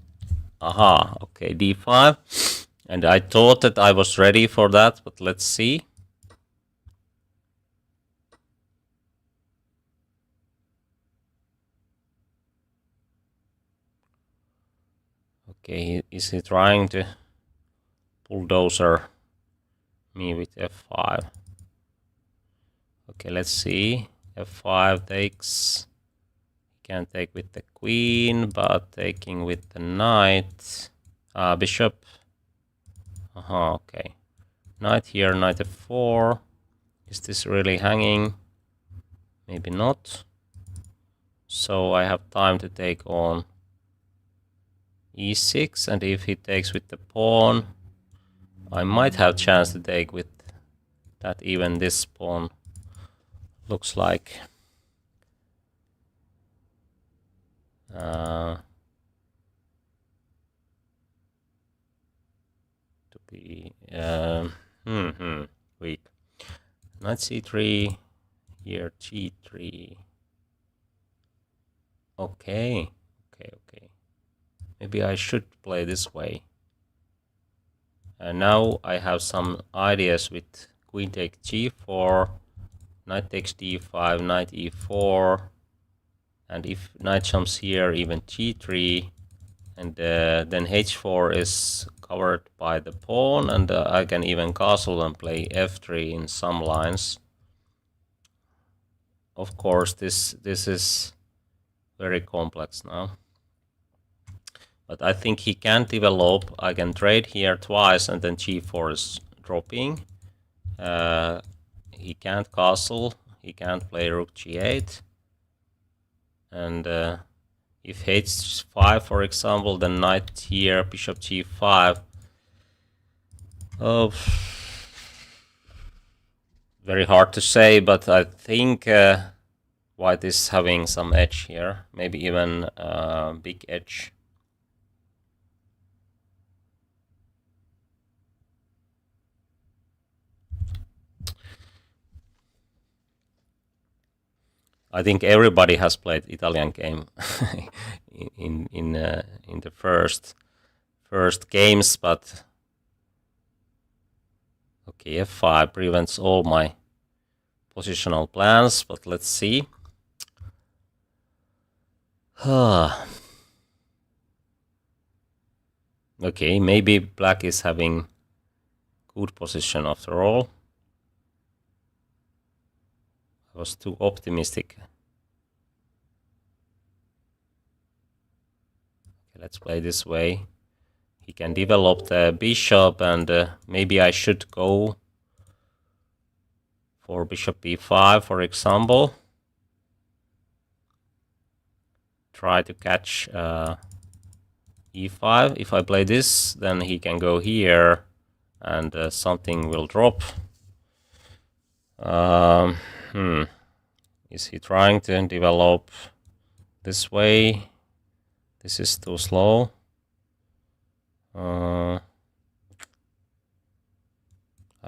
okay, d5. And I thought that I was ready for that, but let's see. Okay, is he trying to bulldozer me with f5? Okay, let's see. f5 takes. He can take with the queen, but taking with the knight. Bishop. Okay. Knight here, knight f4. Is this really hanging? Maybe not. So I have time to take on e6, and if he takes with the pawn, I might have chance to take with that. Even this pawn looks like to be weak. Knight c3, here g3. Okay. Maybe I should play this way. And now I have some ideas with queen takes g4, knight takes d5, knight e4, and if knight jumps here, even g3, and then h4 is covered by the pawn, and I can even castle and play f3 in some lines. Of course, this is very complex now. But I think he can develop. I can trade here twice, and then g4 is dropping. He can't castle. He can't play rook g8. And if h5, for example, then knight here, bishop g5. Oh, very hard to say, but I think white is having some edge here. Maybe even big edge. I think everybody has played Italian game in the first games, but okay, f5 prevents all my positional plans. But let's see. Okay, maybe black is having good position after all. I was too optimistic. Okay, let's play this way. He can develop the bishop, and maybe I should go for bishop b5, for example. Try to catch e5. If I play this, then he can go here, and something will drop. Is he trying to develop this way? This is too slow. I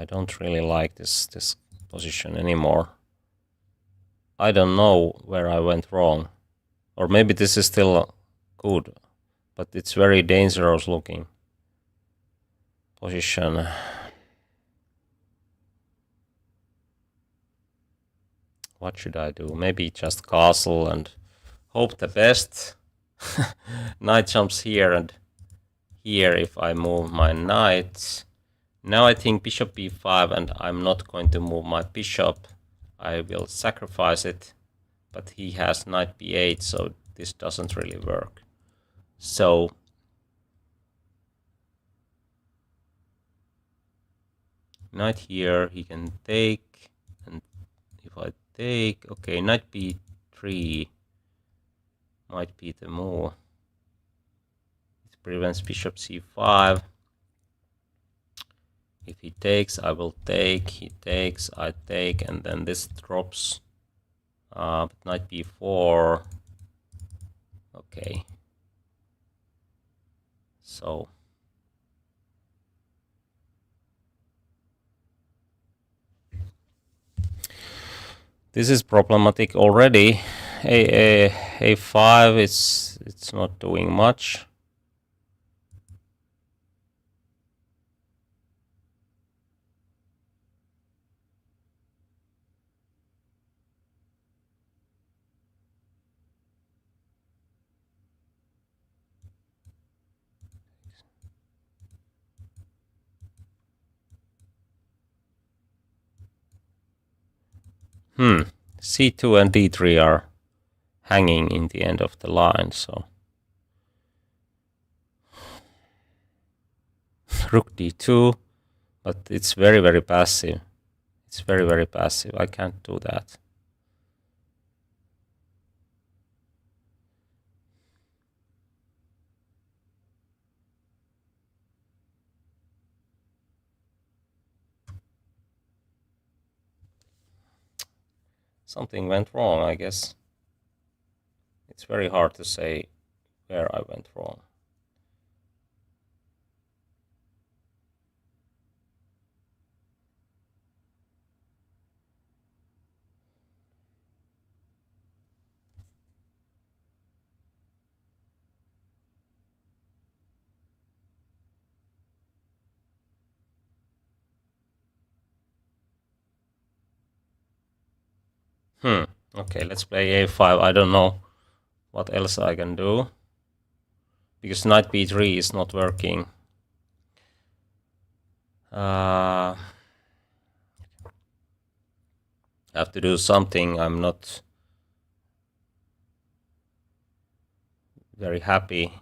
don't really like this position anymore. I don't know where I went wrong. Or maybe this is still good, but it's very dangerous looking position. What should I do? Maybe just castle and hope the best. Knight jumps here and here if I move my knight. Now I think bishop b5, and I'm not going to move my bishop. I will sacrifice it, but he has knight b8, so this doesn't really work. So knight here, he can take, and if I take, okay, knight b3 might be the move. It prevents bishop c5. If he takes, I will take. He takes, I take, and then this drops. But knight b4. Okay. So this is problematic already. A5 it's not doing much. C2 and D3 are hanging in the end of the line, so rook D2, but it's very, very passive. It's very, very passive. I can't do that. Something went wrong, I guess. It's very hard to say where I went wrong. Okay, let's play a5. I don't know what else I can do, because knight b3 is not working. I have to do something. I'm not very happy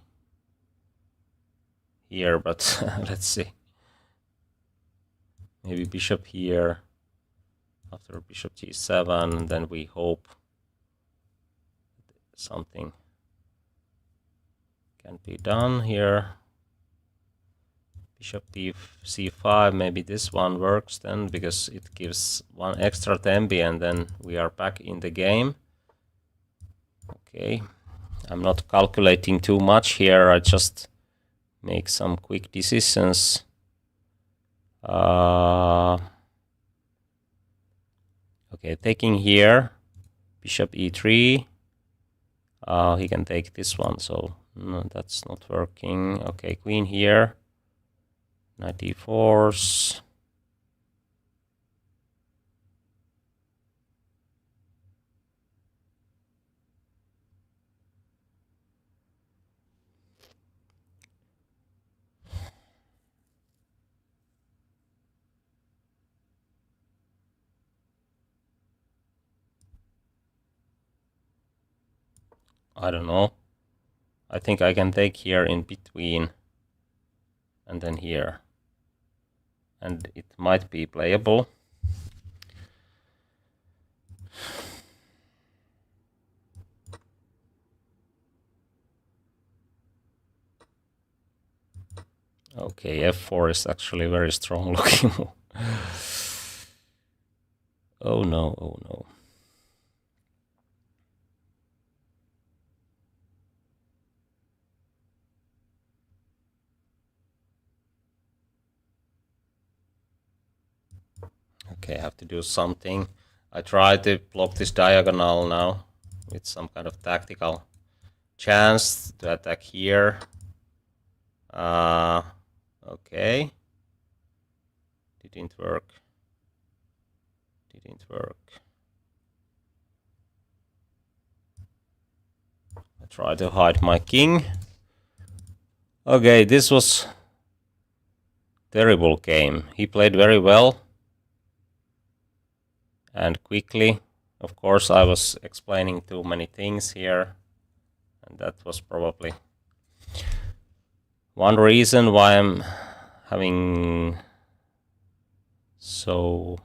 here, but let's see. Maybe bishop here after bishop g7, and then we hope something can be done here. Bishop c5, maybe this one works then, because it gives one extra tempi, and then we are back in the game. Okay, I'm not calculating too much here, I just make some quick decisions. Okay, taking here, bishop e3. He can take this one, so no, that's not working. Okay, queen here, knight e4s. I don't know. I think I can take here in between and then here, and it might be playable. Okay, f4 is actually very strong looking. Oh no, oh no. Okay, I have to do something. I try to block this diagonal now with some kind of tactical chance to attack here. Okay. Didn't work. Didn't work. I try to hide my king. Okay, this was terrible game. He played very well and quickly. Of course, I was explaining too many things here, and that was probably one reason why I'm having so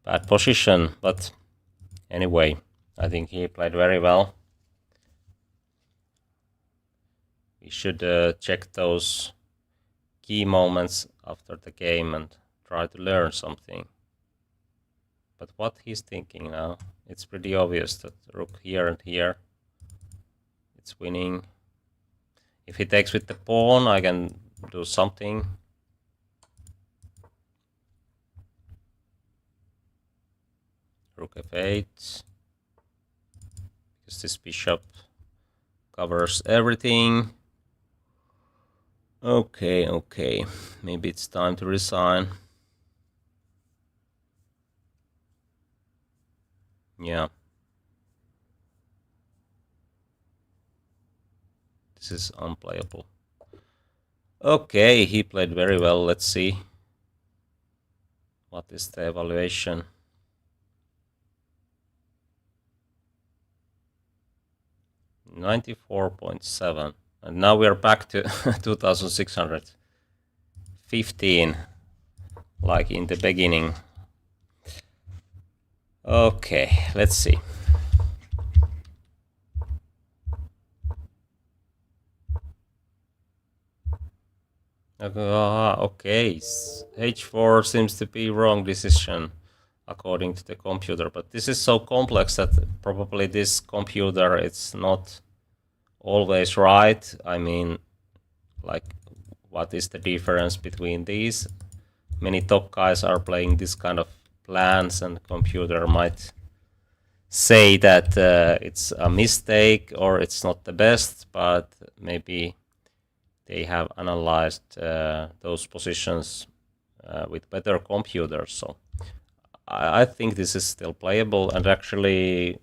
bad position. But anyway, I think he played very well. We should check those key moments after the game and try to learn something. But what he's thinking now, it's pretty obvious that rook here and here, it's winning. If he takes with the pawn, I can do something. Rook f8. Because this bishop covers everything. Okay, okay. Maybe it's time to resign. Yeah. This is unplayable. Okay, he played very well. Let's see. What is the evaluation? 94.7. And now we are back to 2615, like in the beginning. Okay, let's see. Okay, h4 seems to be wrong decision according to the computer, but this is so complex that probably this computer, it's not always right. I mean, like, what is the difference between these? Many top guys are playing this kind of plans, and computer might say that it's a mistake or it's not the best, but maybe they have analyzed those positions with better computers. So I think this is still playable, and actually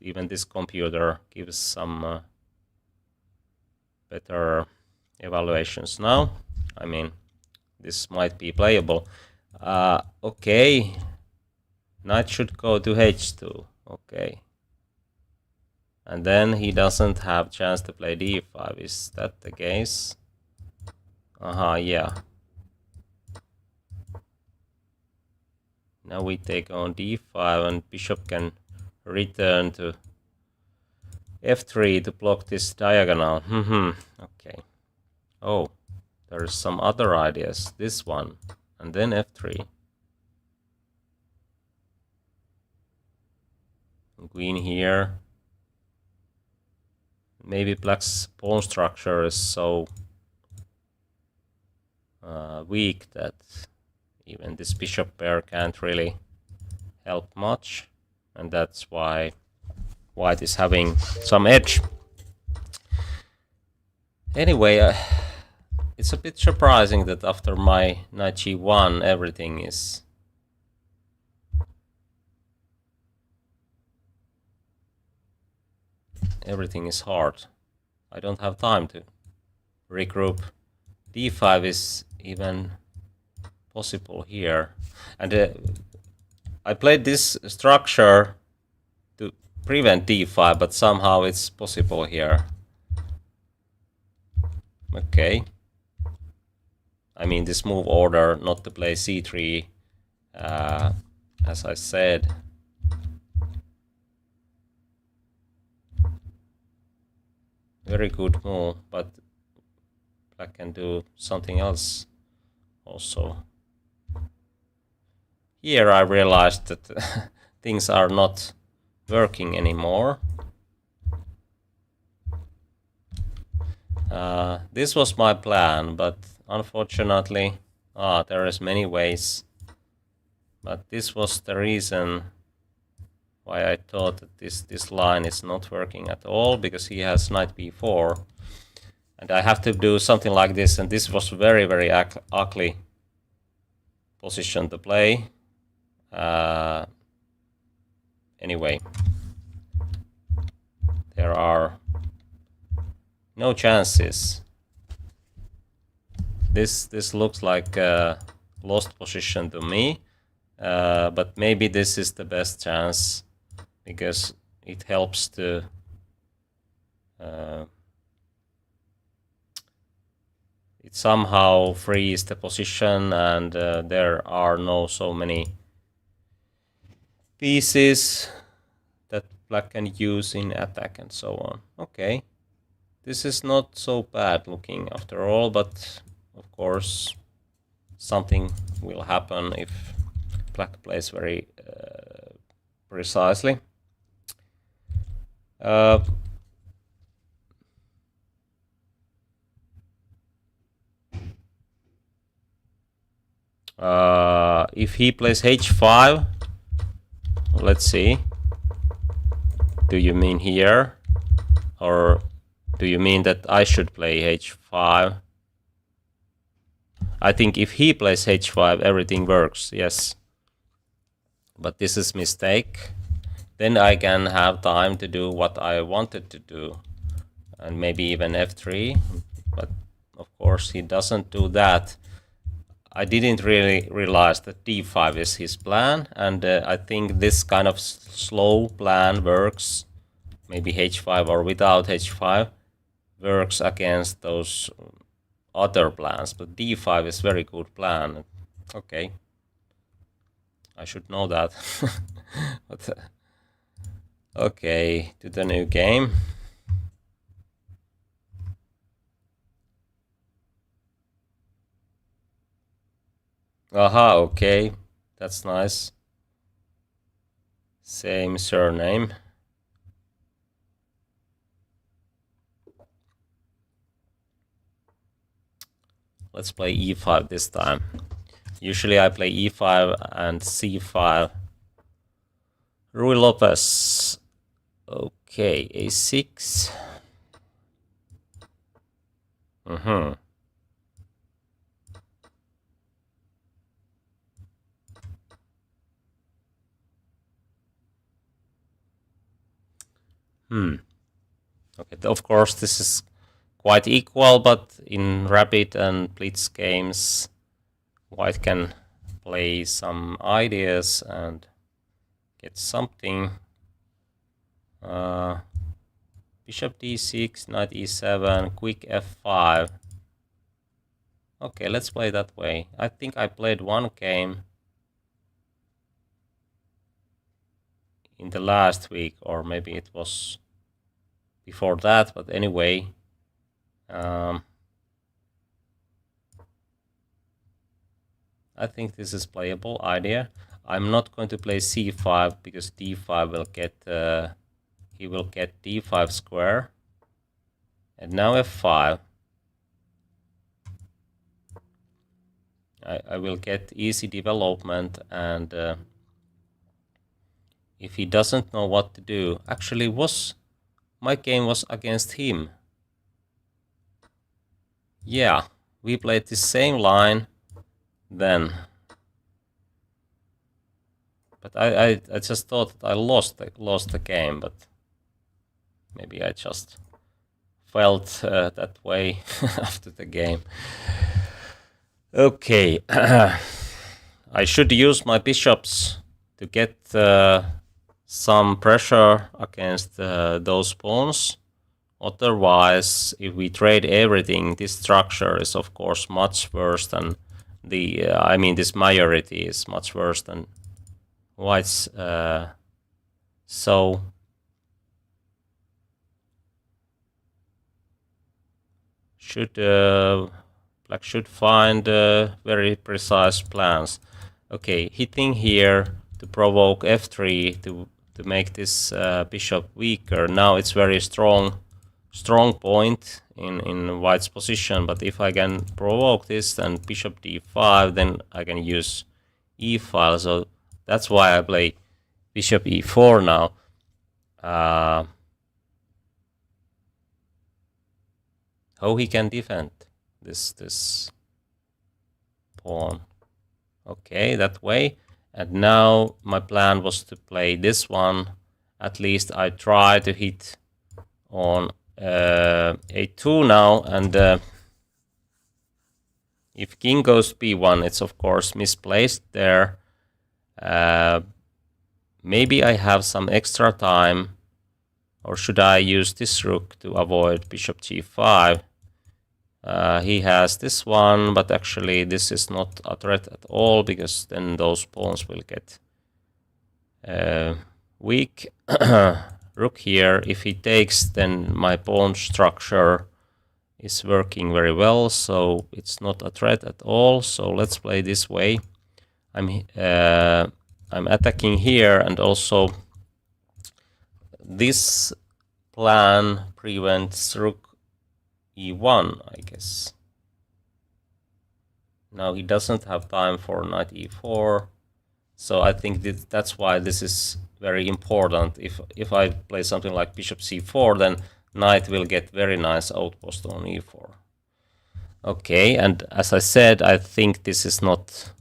even this computer gives some better evaluations now. I mean, this might be playable. Okay, knight should go to h2. Okay, and then he doesn't have chance to play d5. Is that the case? Yeah. Now we take on d5, and bishop can return to f3 to block this diagonal. Okay. Oh, there's some other ideas. This one, and then f3. Queen here. Maybe black's pawn structure is so weak that even this bishop pair can't really help much, and that's why white is having some edge. Anyway, it's a bit surprising that after my knight g1 everything is hard. I don't have time to regroup. d5 is even possible here, and I played this structure to prevent d5, but somehow it's possible here. Okay, I mean this move order not to play c3, as I said. very good move, but black can do something else also. Here I realized that things are not working anymore. This was my plan, but unfortunately, there is many ways. But this was the reason why I thought that this line is not working at all, because he has knight b4. And I have to do something like this, and this was very, very ugly position to play. Anyway, there are no chances. This looks like a lost position to me, but maybe this is the best chance, because it helps to it somehow frees the position, and there are no so many pieces that black can use in attack and so on. Okay, this is not so bad looking after all, but of course something will happen if black plays very precisely. If he plays h5, let's see. Do you mean here? Or do you mean that I should play h5? I think if he plays h5, everything works, yes. But this is mistake. Then I can have time to do what I wanted to do. And maybe even f3. But of course he doesn't do that. I didn't really realize that d5 is his plan, and I think this kind of slow plan works. Maybe h5 or without h5 works against those other plans, but d5 is very good plan. Okay, I should know that. But, okay, to the new game. Aha, okay, that's nice. Same surname. Let's play e5 this time. Usually I play e5 and c5. Rui Lopez. Okay, a6. Okay, of course this is quite equal, but in rapid and blitz games, white can play some ideas and get something. Bishop d6, knight e7, quick f5. Okay, let's play that way. I think I played one game in the last week, or maybe it was before that, but anyway. I think this is playable idea. I'm not going to play c5 because d5 will get he will get d5 square. And now f5. I will get easy development, and if he doesn't know what to do, actually my game was against him. Yeah, we played the same line then. But I just thought that I lost the game, but maybe I just felt that way after the game. Okay, I should use my bishops to get some pressure against those pawns. Otherwise, if we trade everything, this structure is of course much worse than the, I mean this majority is much worse than white's. So should black should find very precise plans. Okay, hitting here to provoke f3 to make this bishop weaker. Now it's very strong point in white's position, but if I can provoke this and bishop d5, then I can use e-file. So that's why I play bishop e4 now. How he can defend this pawn? Okay, that way. And now my plan was to play this one. At least I try to hit on a2 now, and if king goes b1, it's of course misplaced there. Maybe I have some extra time, or should I use this rook to avoid bishop g5? He has this one, but actually this is not a threat at all, because then those pawns will get weak. Rook here, if he takes, then my pawn structure is working very well, so it's not a threat at all. So let's play this way. I'm attacking here, and also this plan prevents rook e1, I guess. Now he doesn't have time for knight e4, so I think that's why this is very important. If I play something like bishop c4, then knight will get very nice outpost on e4. Okay, and as I said, I think this is not,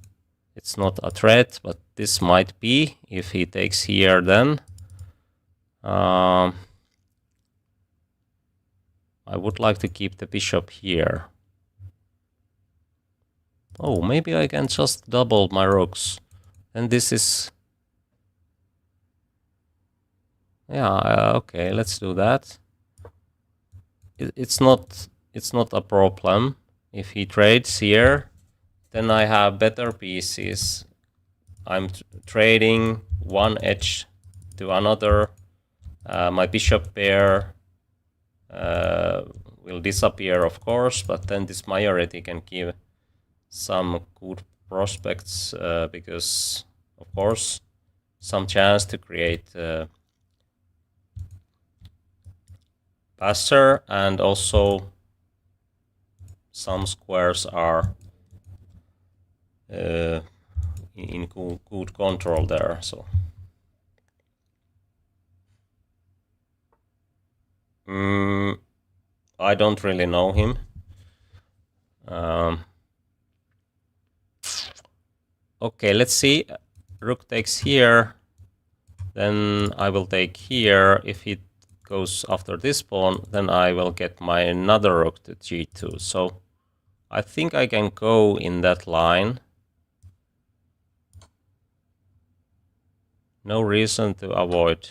it's not a threat, but this might be if he takes here. Then I would like to keep the bishop here. Oh, maybe I can just double my rooks. And this is, yeah, okay, let's do that. It's not a problem. If he trades here, then I have better pieces. I'm trading one edge to another. My bishop pair will disappear, of course, but then this majority can give some good prospects, because, of course, some chance to create passer, and also some squares are in good control there. So I don't really know him. Okay, let's see. Rook takes here, then I will take here. If he goes after this pawn, then I will get my another rook to g2. So I think I can go in that line. No reason to avoid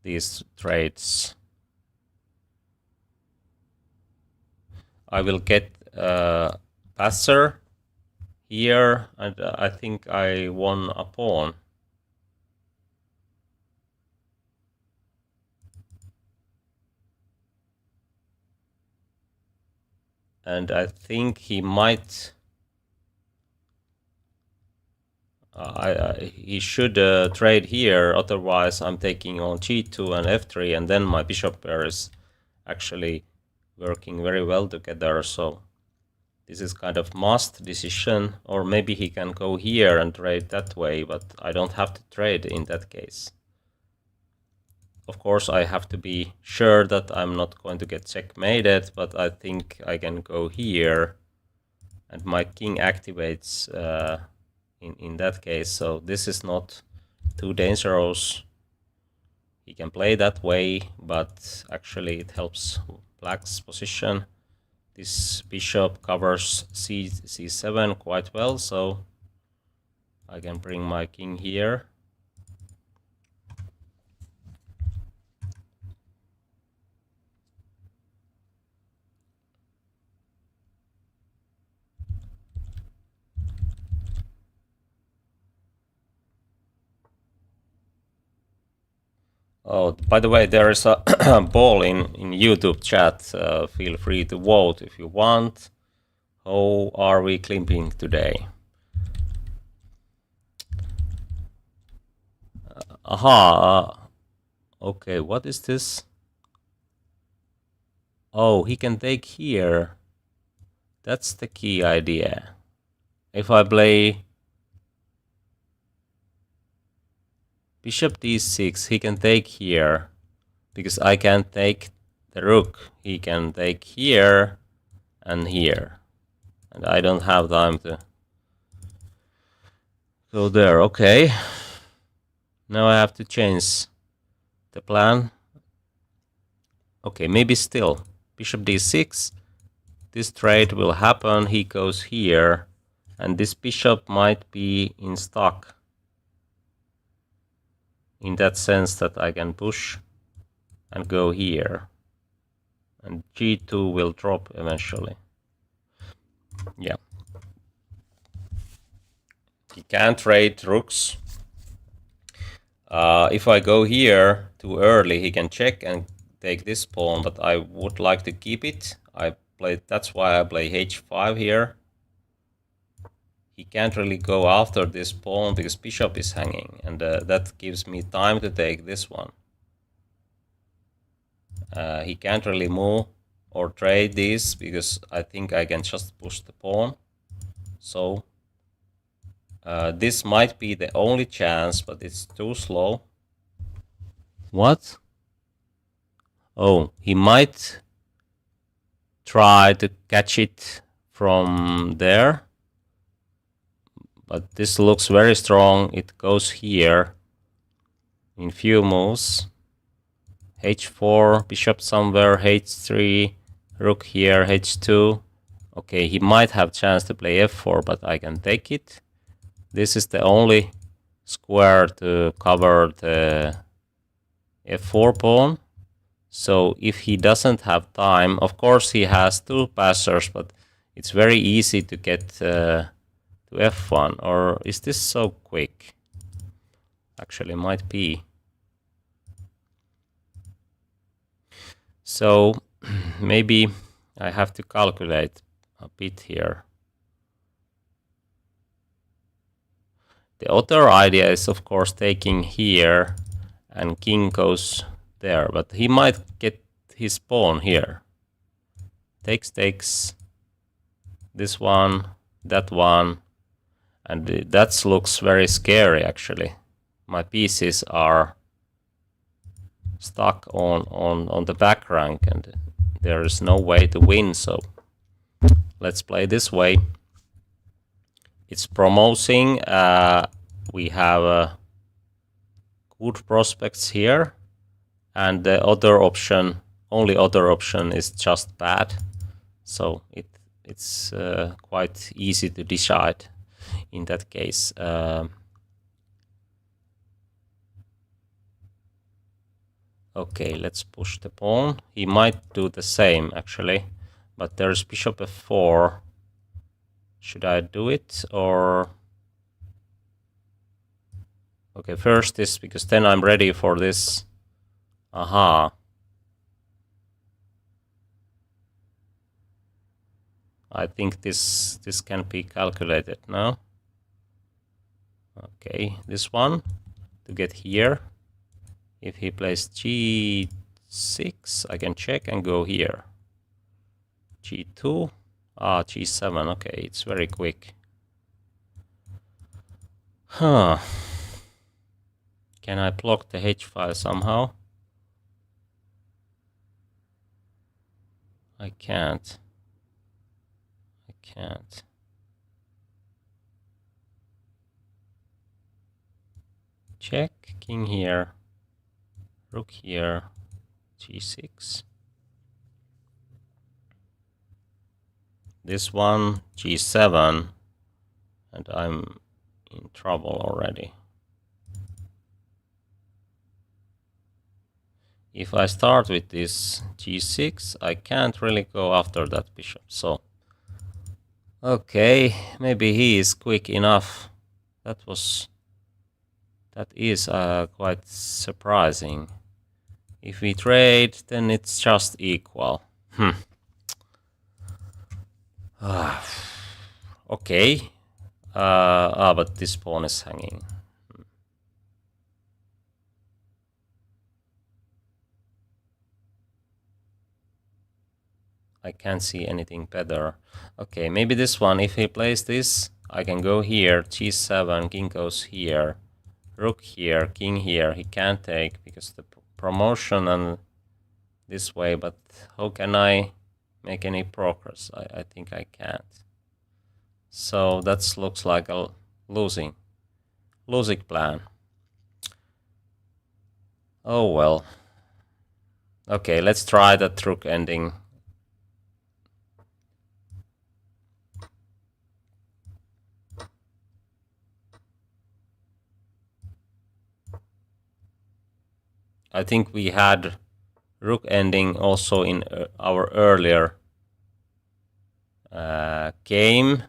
these trades. I will get passer here, and I think I won a pawn. And I think he might, he should trade here, otherwise I'm taking on g2 and f3, and then my bishop pair is actually working very well together. So this is kind of must decision, or maybe he can go here and trade that way, but I don't have to trade in that case. Of course, I have to be sure that I'm not going to get checkmated, but I think I can go here, and my king activates in that case. So this is not too dangerous. He can play that way, but actually it helps black's position. This bishop covers c7 quite well, so I can bring my king here. Oh, by the way, there is a poll in YouTube chat. Feel free to vote if you want. How are we clipping today? Aha. Okay, what is this? Oh, he can take here. That's the key idea. If I play bishop d6, he can take here. Because I can't take the rook. He can take here and here. And I don't have time to go there. Okay. Now I have to change the plan. Okay, maybe still. Bishop d6. This trade will happen. He goes here. And this bishop might be in stock. In that sense that I can push and go here. And g2 will drop eventually. Yeah. He can't trade rooks. If I go here too early, he can check and take this pawn, but I would like to keep it. That's why I play h5 here. He can't really go after this pawn because bishop is hanging, and that gives me time to take this one. He can't really move or trade this because I think I can just push the pawn. So this might be the only chance, but it's too slow. What? Oh, he might try to catch it from there. But this looks very strong. It goes here in few moves. h4, bishop somewhere, h3, rook here, h2. Okay, he might have chance to play f4, but I can take it. This is the only square to cover the f4 pawn. So if he doesn't have time, of course he has two passers, but it's very easy to get to f1. Or is this so quick? Actually, might be. So maybe I have to calculate a bit here. The other idea is, of course, taking here and king goes there, but he might get his pawn here. Takes, this one, that one, and that looks very scary actually. My pieces are stuck on the back rank and there is no way to win, so let's play this way. It's promising. We have good prospects here, and the other option, only other option, is just bad. So it's quite easy to decide in that case. Okay, let's push the pawn. He might do the same actually, but there's bishop f4. Should I do it or? Okay, first this, because then I'm ready for this. Aha. I think this can be calculated now. Okay, this one to get here. If he plays g6, I can check and go here. g2. G7. Okay, it's very quick. Huh. Can I block the h5 somehow? I can't. Check, king here, rook here, g6. This one, g7, and I'm in trouble already. If I start with this g6, I can't really go after that bishop, so okay, maybe he is quick enough. That is quite surprising. If we trade, then it's just equal. Okay. But this pawn is hanging. I can't see anything better. Okay, maybe this one. If he plays this, I can go here, g7, king goes here, rook here, king here. He can't take because the promotion and this way, but how can I make any progress? I think I can't. So that looks like a losing plan. Oh well. Okay, let's try that rook ending. I think we had rook ending also in our earlier game.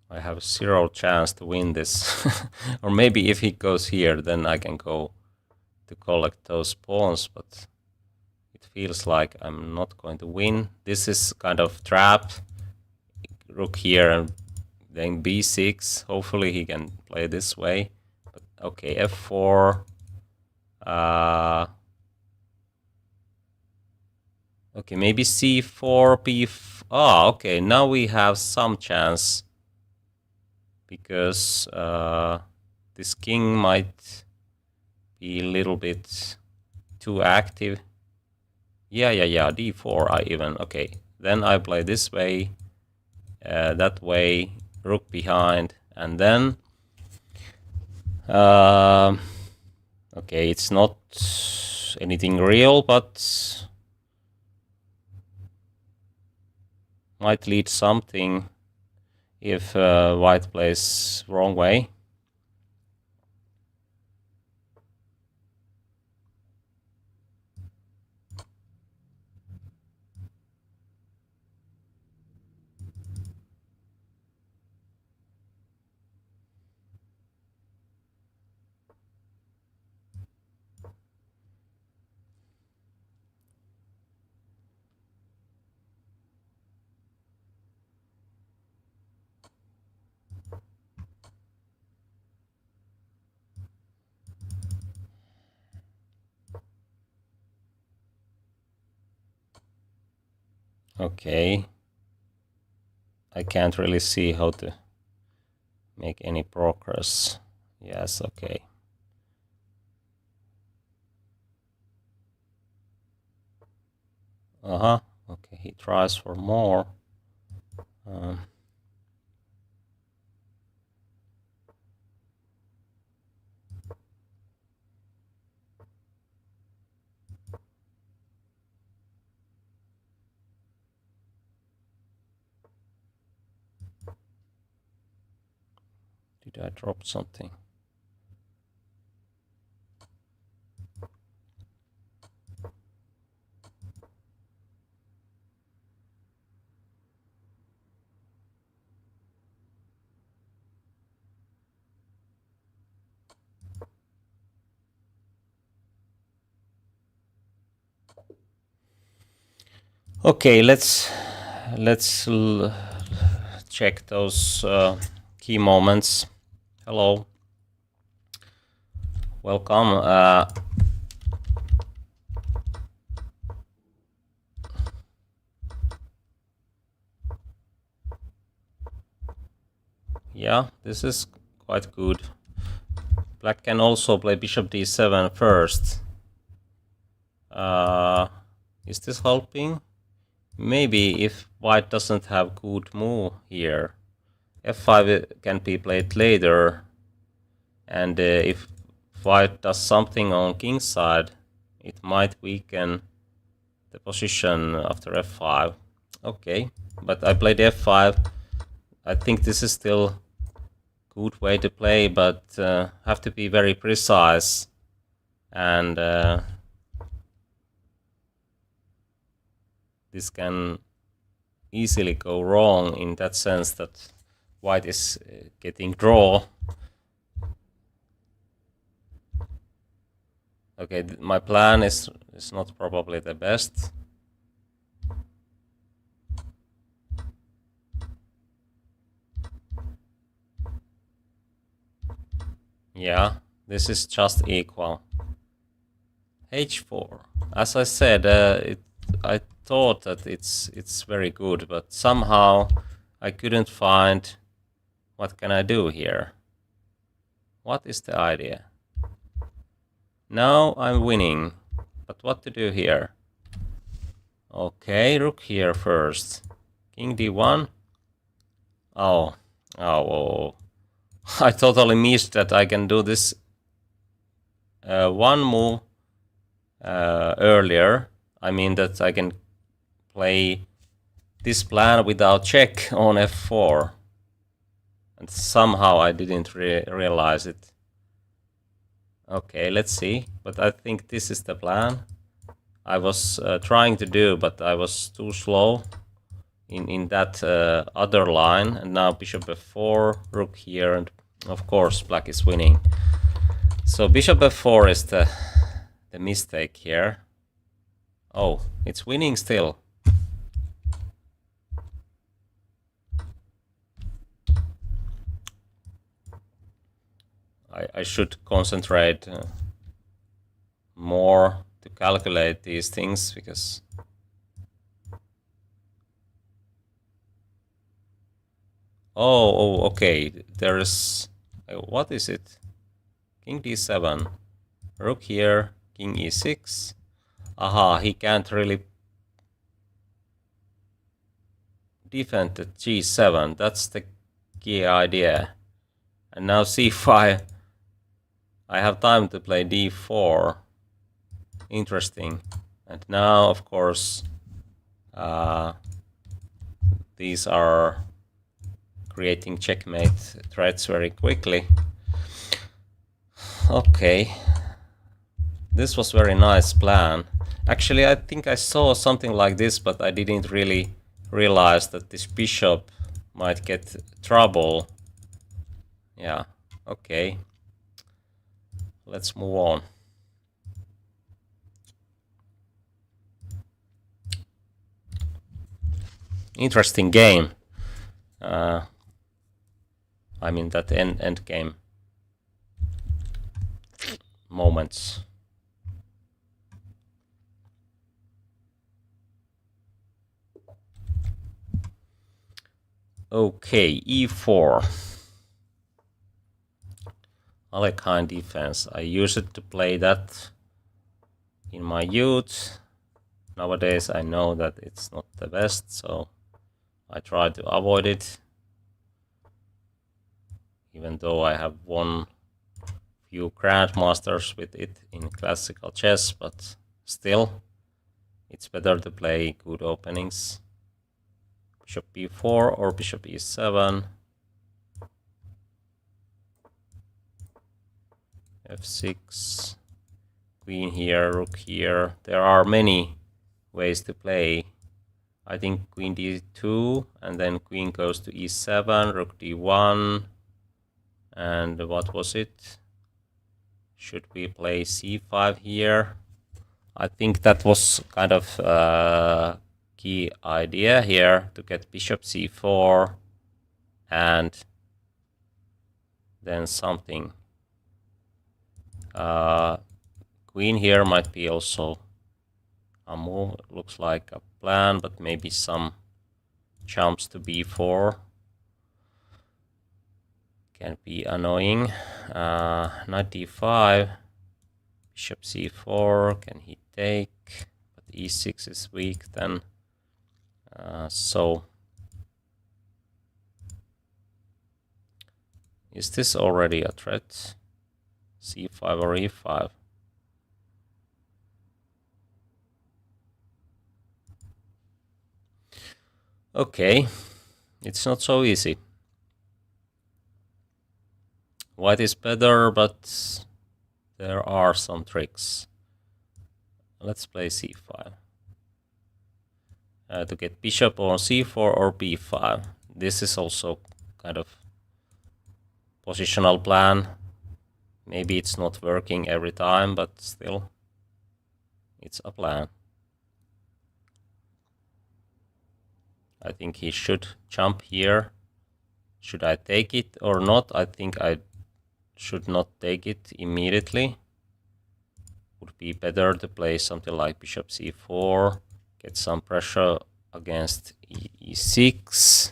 I have 0 chance to win this. Or maybe if he goes here, then I can go to collect those pawns, but it feels like I'm not going to win. This is kind of trap. Rook here and then b6. Hopefully he can play this way. But okay, f4. Okay, maybe c4, b4. Oh, okay, now we have some chance. Because this king might be a little bit too active. Yeah, d4 I even. Okay, then I play this way, that way, rook behind, and then okay, it's not anything real, but might lead something if white plays wrong way. Okay. I can't really see how to make any progress. Yes, okay. Okay, he tries for more. Did I drop something? Okay, let's check those key moments. Hello, welcome. Yeah, this is quite good. Black can also play bishop d7 first. Is this helping? Maybe if white doesn't have good move here, f5 can be played later, and if white does something on king's side, it might weaken the position after f5. Okay, but I played f5. I think this is still good way to play, but have to be very precise and this can easily go wrong in that sense that white is getting draw. Okay, my plan is not probably the best. Yeah, this is just equal. H4. As I said, I thought that it's very good, but somehow I couldn't find what can I do here. What is the idea? Now I'm winning, but what to do here? Okay, rook here first. King d1. Oh. I totally missed that I can do this one move earlier. I mean that I can play this plan without check on f4. And somehow I didn't realize it. Okay, let's see. But I think this is the plan I was trying to do, but I was too slow in that other line. And now bishop f4, rook here, and of course black is winning. So bishop f4 is the mistake here. Oh, it's winning still. I should concentrate more to calculate these things, because okay, there is what is it? King d7, rook here, king e6. Aha, he can't really defend the g7. That's the key idea. And now c5. I have time to play d4. Interesting. And now, of course, these are creating checkmate threats very quickly. Okay. This was very nice plan. Actually, I think I saw something like this, but I didn't really realize that this bishop might get trouble. Yeah, okay. Let's move on. Interesting game. I mean that end game moments. Okay, e4. Alekhine defense. I used to play that in my youth. Nowadays I know that it's not the best, so I try to avoid it. Even though I have won few grandmasters with it in classical chess, but still, it's better to play good openings. Bishop b4 or bishop e7. f6. Queen here, rook here. There are many ways to play. I think queen d2, and then queen goes to e7, rook d1. And what was it? Should we play c5 here? I think that was kind of key idea here, to get bishop c4 and then something. Queen here might be also a move. Looks like a plan, but maybe some jumps to b4 can be annoying. Knight d5, bishop c4, can he take? But e6 is weak then. So is this already a threat? c5 or e5? Okay, it's not so easy. White is better, but There are some tricks. Let's play c5. To get bishop on c4 or b5. This is also kind of positional plan. Maybe it's not working every time, but still, it's a plan. I think he should jump here. Should I take it or not? I think I should not take it immediately. Would be better to play something like bishop c4, get some pressure against e6.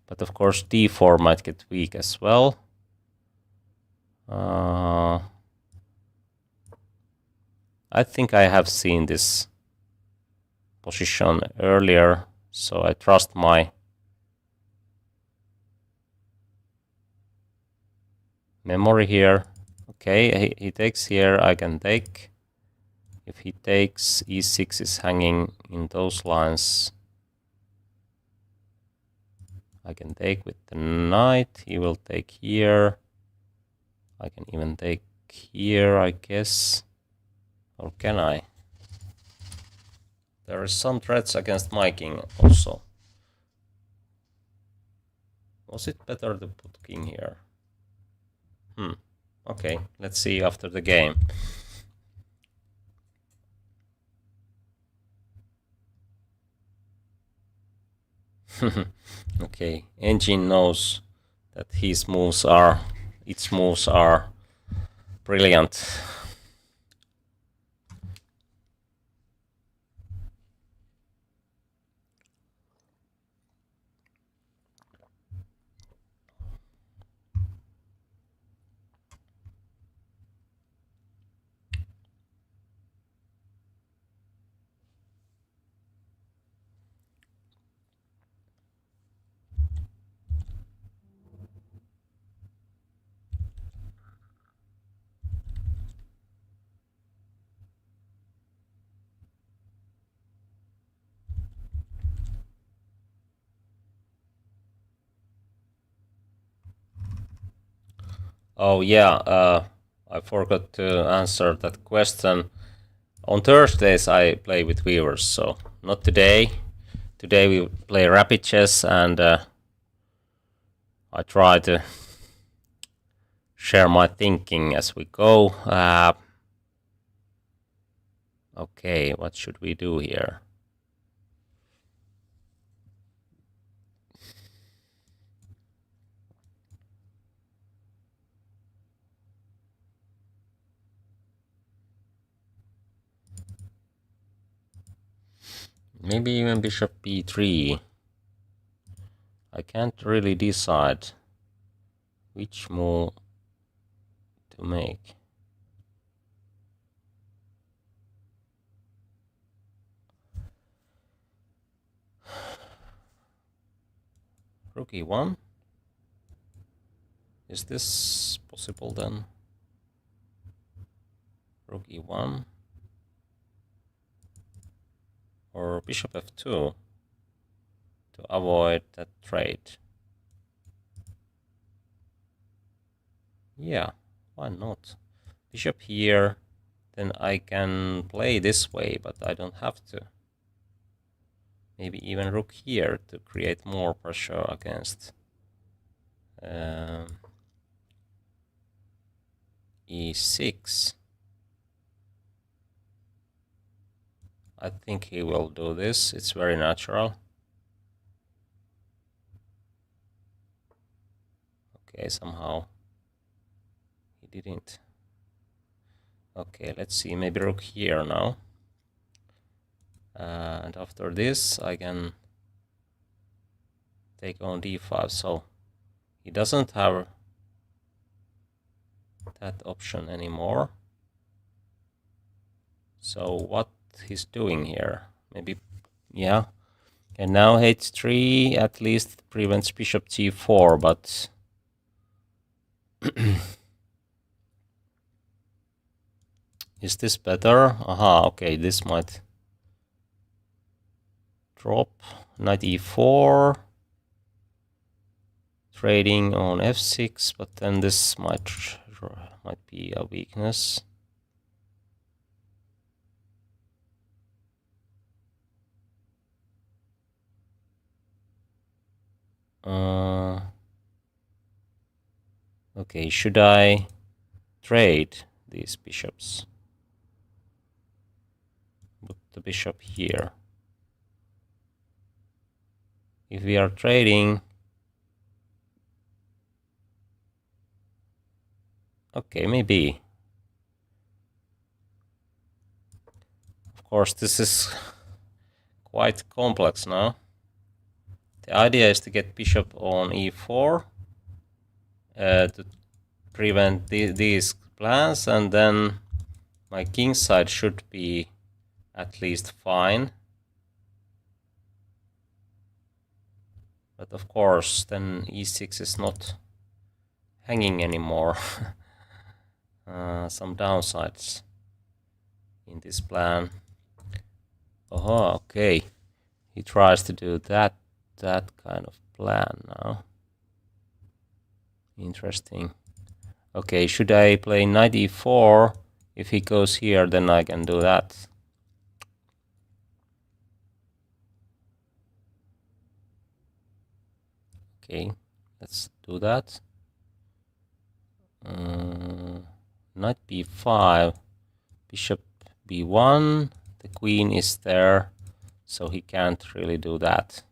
But of course d4 might get weak as well. I think I have seen this position earlier, so I trust my memory here. Okay, he takes here, I can take. If he takes, e6 is hanging in those lines. I can take with the knight, he will take here. I can even take here, I guess. Or can I? There are some threats against my king also. Was it better to put king here? Okay, let's see after the game. Okay, engine knows that its moves are brilliant. Oh yeah, I forgot to answer that question. On Thursdays I play with viewers, so not today. Today we play rapid chess, and I try to share my thinking as we go. Okay, what should we do here? Maybe even bishop b3. I can't really decide which move to make. Rook e1. Is this possible then? Rook e1. Or bishop f2 to avoid that trade. Yeah, why not? Bishop here, then I can play this way, but I don't have to. Maybe even rook here to create more pressure against e6. I think he will do this. It's very natural. Okay, somehow he didn't. Okay, let's see. Maybe rook here now. And after this, I can take on d5. So he doesn't have that option anymore. So what he's doing here? Maybe, yeah. And now h3 at least prevents bishop g4, but is this better? Aha, okay, this might drop. Knight e4, trading on f6, but then this might might be a weakness. Okay, should I trade these bishops? Put the bishop here. If we are trading, okay, maybe. Of course, this is quite complex now. The idea is to get bishop on e4 to prevent these plans, and then my king side should be at least fine. But of course, then e6 is not hanging anymore. Some downsides in this plan. Oh, okay. He tries to do that kind of plan now. Interesting. Okay, should I play knight e4? If he goes here, then I can do that. Okay, let's do that. Knight b5, bishop b1. The queen is there, so he can't really do that.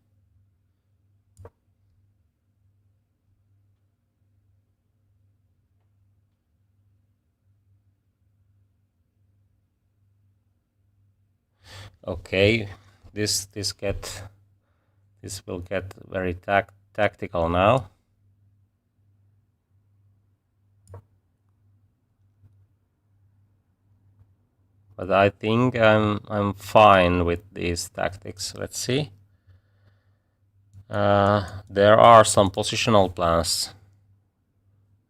Okay, this will get very tactical now. But I think I'm fine with these tactics. Let's see. There are some positional plans.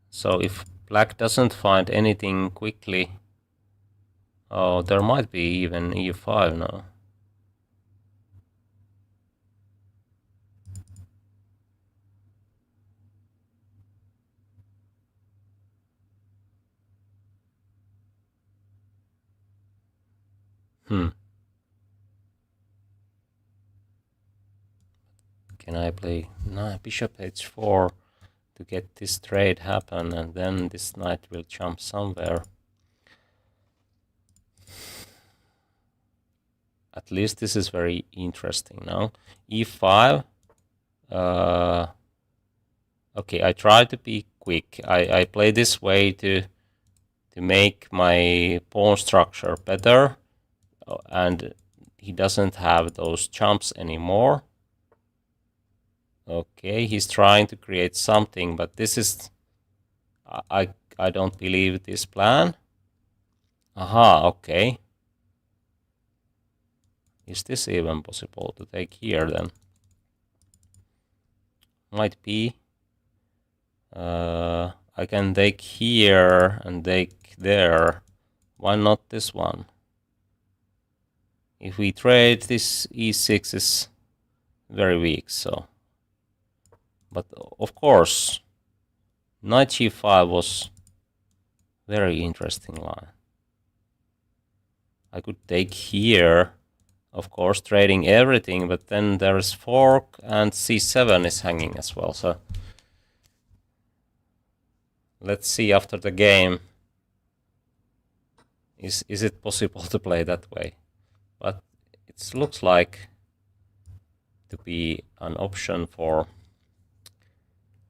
So if black doesn't find anything quickly, oh, there might be even e5 now. Can I play bishop h4 to get this trade happen, and then this knight will jump somewhere? At least this is very interesting now. e5. Okay, I try to be quick. I play this way to make my pawn structure better, and he doesn't have those jumps anymore. Okay, he's trying to create something, but this is... I don't believe this plan. Aha, okay. Is this even possible to take here then? Might be. I can take here and take there. Why not this one? If we trade, this e6 is very weak, so... But of course, knight g5 was very interesting line. I could take here, of course, trading everything, but then there is fork and c7 is hanging as well. So let's see after the game. Is it possible to play that way? But it looks like to be an option for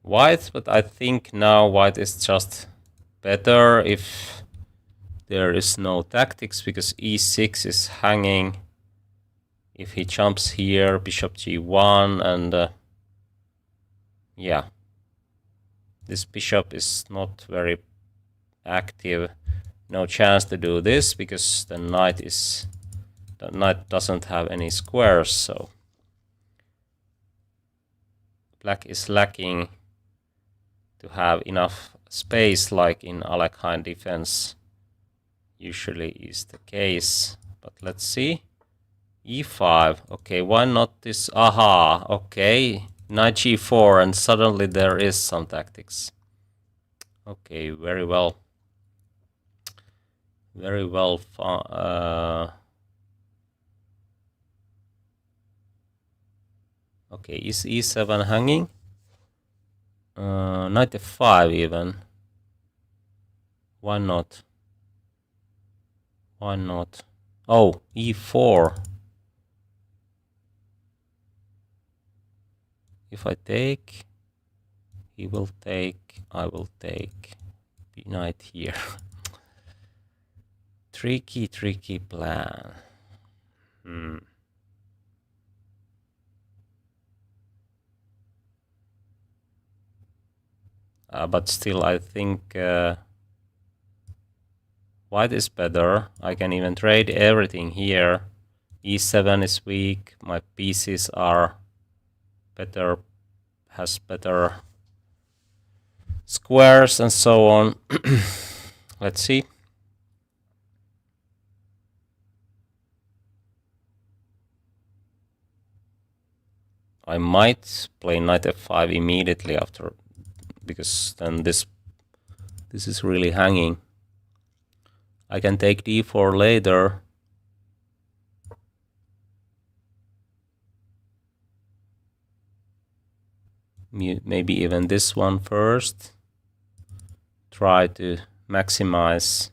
white, but I think now white is just better if there is no tactics, because e6 is hanging. If he jumps here, bishop g1, and yeah, this bishop is not very active. No chance to do this because the knight doesn't have any squares, so black is lacking to have enough space like in Alekhine defense usually is the case. But let's see. e5. Okay, why not this? Aha, okay. Knight g4, and suddenly there is some tactics. Okay, very well. Very well. Okay, is e7 hanging? Knight f5 even. Why not? Why not? Oh, e4. If I take, he will take, I will take. B knight here. Tricky plan. But still, I think white is better. I can even trade everything here. E7 is weak. My pieces are better, has better squares and so on. Let's see. I might play knight f5 immediately after, because then this is really hanging. I can take d4 later. Maybe even this one first. Try to maximize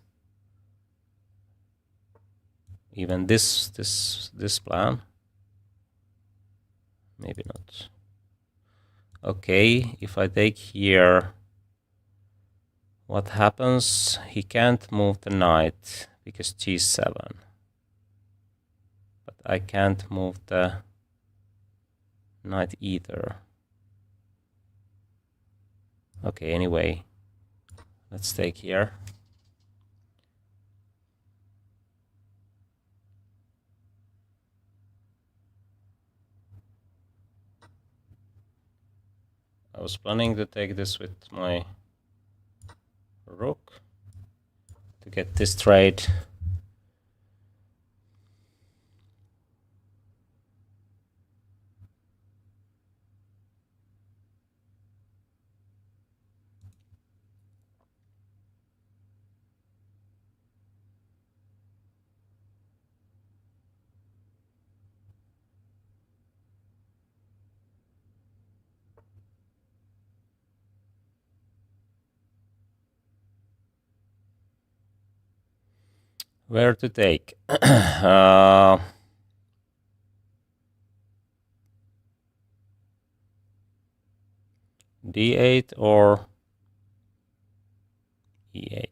even this plan. Maybe not. Okay, if I take here, what happens? He can't move the knight because g7. But I can't move the knight either. Okay, anyway, let's take here. I was planning to take this with my rook to get this trade. Where to take? D8 or E8.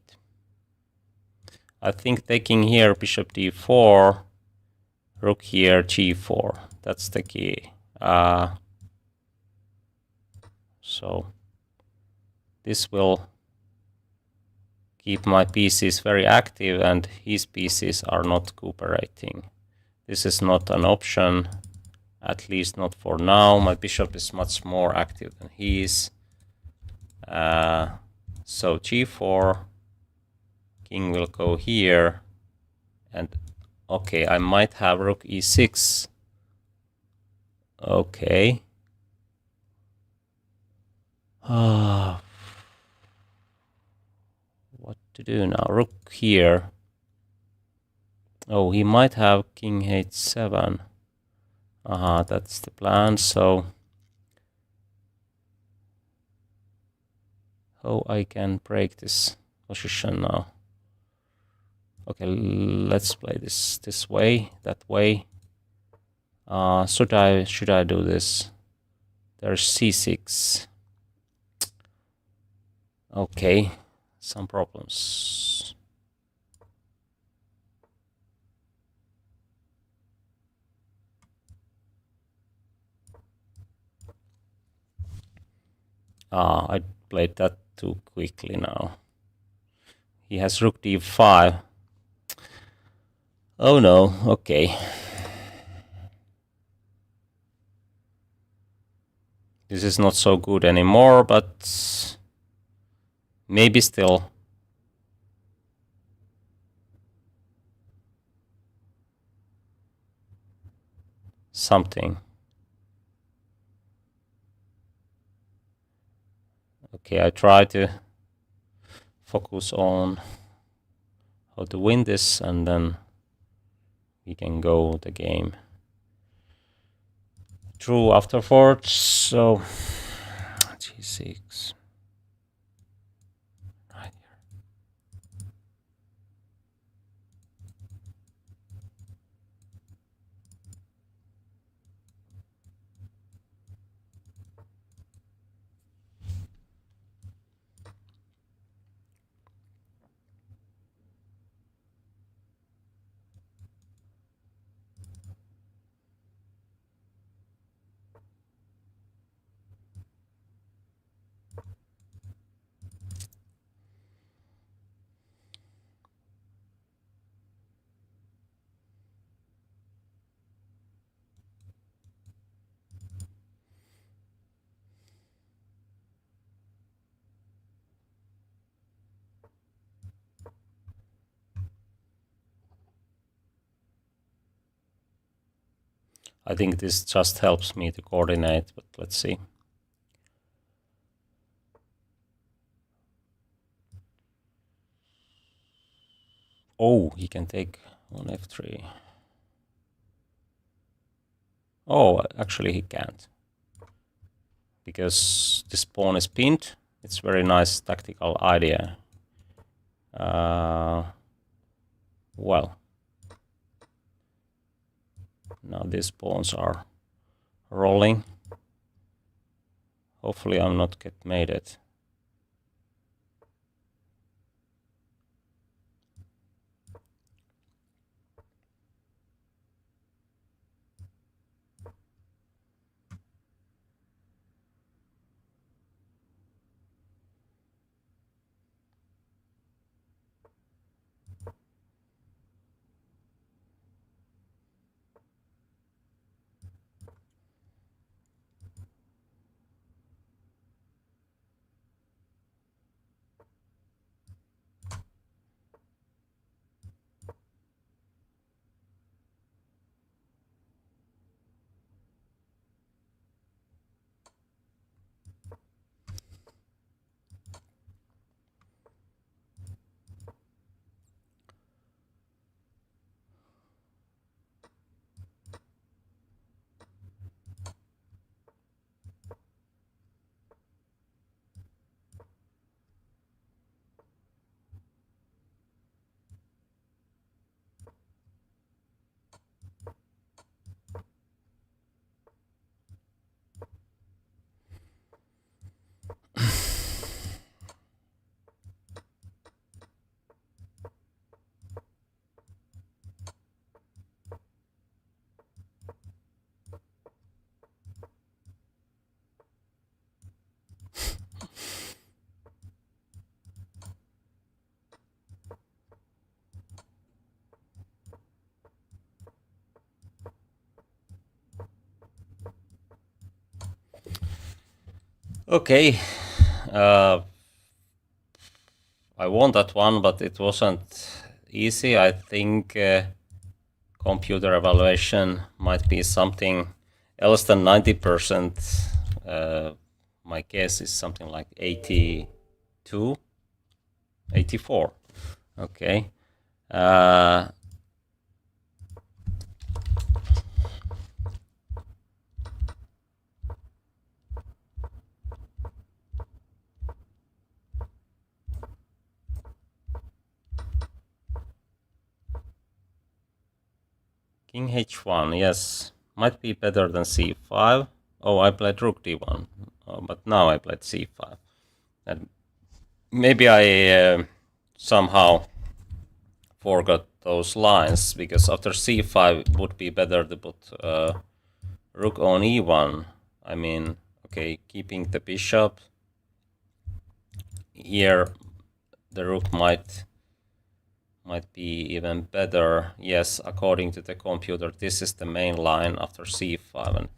I think taking here bishop d4, rook here g4. That's the key. So this will keep my pieces very active and his pieces are not cooperating. This is not an option, at least not for now. My bishop is much more active than he is. So g4, king will go here, and okay, I might have rook e6. Okay. What to do now? Rook here. Oh, he might have king h7. That's the plan. So how I can break this position now? Okay, let's play this way, that way. Should I do this? There's c6. Okay, some problems. I played that too quickly now. He has rook d5. Oh no, okay. This is not so good anymore, but maybe still. Something. Okay, I try to focus on how to win this, and then we can go the game through afterwards. So g6 right here. I think this just helps me to coordinate, but let's see. Oh, he can take on f3. Oh, actually he can't, because this pawn is pinned. It's very nice tactical idea. Well, now these pawns are rolling. Hopefully I'm not get mated. Okay, I won that one, but it wasn't easy. I think computer evaluation might be something else than 90%. My guess is something like 82, 84. Okay. King h1, yes, might be better than c5. Oh, I played rook d1, but now I played c5. And maybe I somehow forgot those lines, because after c5 it would be better to put rook on e1. I mean, okay, keeping the bishop. Here the rook might be even better. Yes, according to the computer, this is the main line after c5. And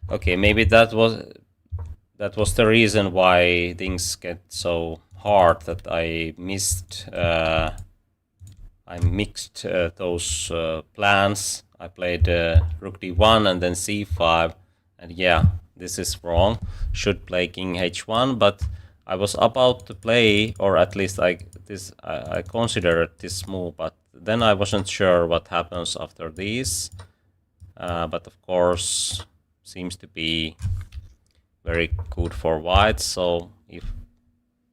okay, maybe that was the reason why things get so hard, that I missed. I mixed those plans. I played rook d1 and then c5, and yeah, this is wrong. Should play king h1, but I was about to play, or at least I considered this move, but then I wasn't sure what happens after these. But of course, seems to be very good for white. So if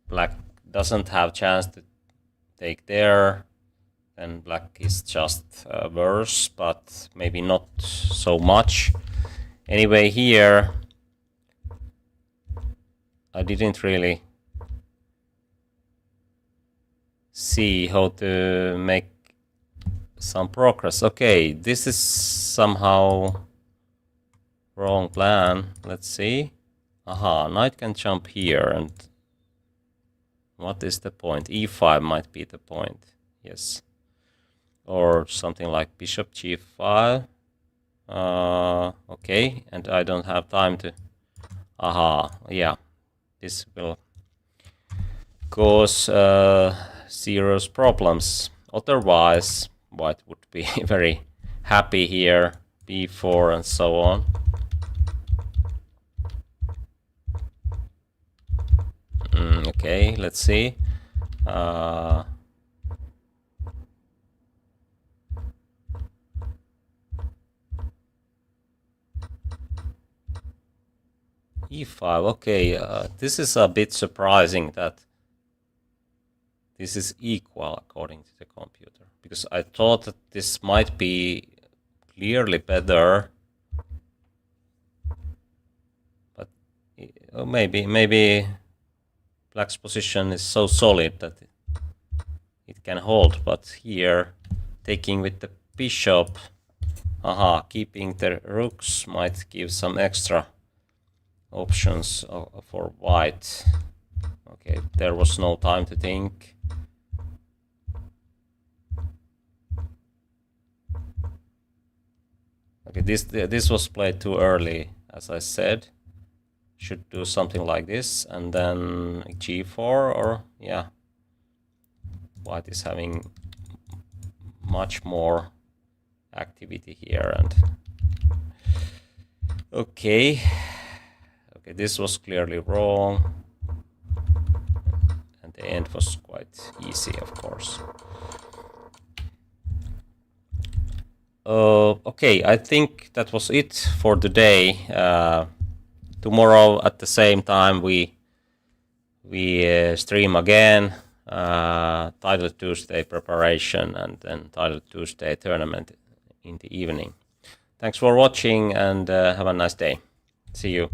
black doesn't have chance to take there, then black is just worse, but maybe not so much. Anyway, here I didn't really see how to make some progress. Okay, this is somehow wrong plan. Let's see. Aha, knight can jump here, and what is the point? E5 might be the point. Yes. Or something like bishop g5. Okay, and I don't have time to... Aha, yeah. This will cause serious problems. Otherwise, white would be very happy here. b4 and so on. Okay, let's see. e5, okay, this is a bit surprising that this is equal according to the computer, because I thought that this might be clearly better, but maybe black's position is so solid that it can hold, but here taking with the bishop, keeping the rooks might give some extra options for white. Okay, there was no time to think. Okay, this was played too early, as I said. Should do something like this, and then g4, or yeah, white is having much more activity here. And okay, this was clearly wrong, and the end was quite easy, of course. Okay, I think that was it for today. Tomorrow at the same time we stream again, Title Tuesday preparation, and then Title Tuesday tournament in the evening. Thanks for watching, and have a nice day. See you.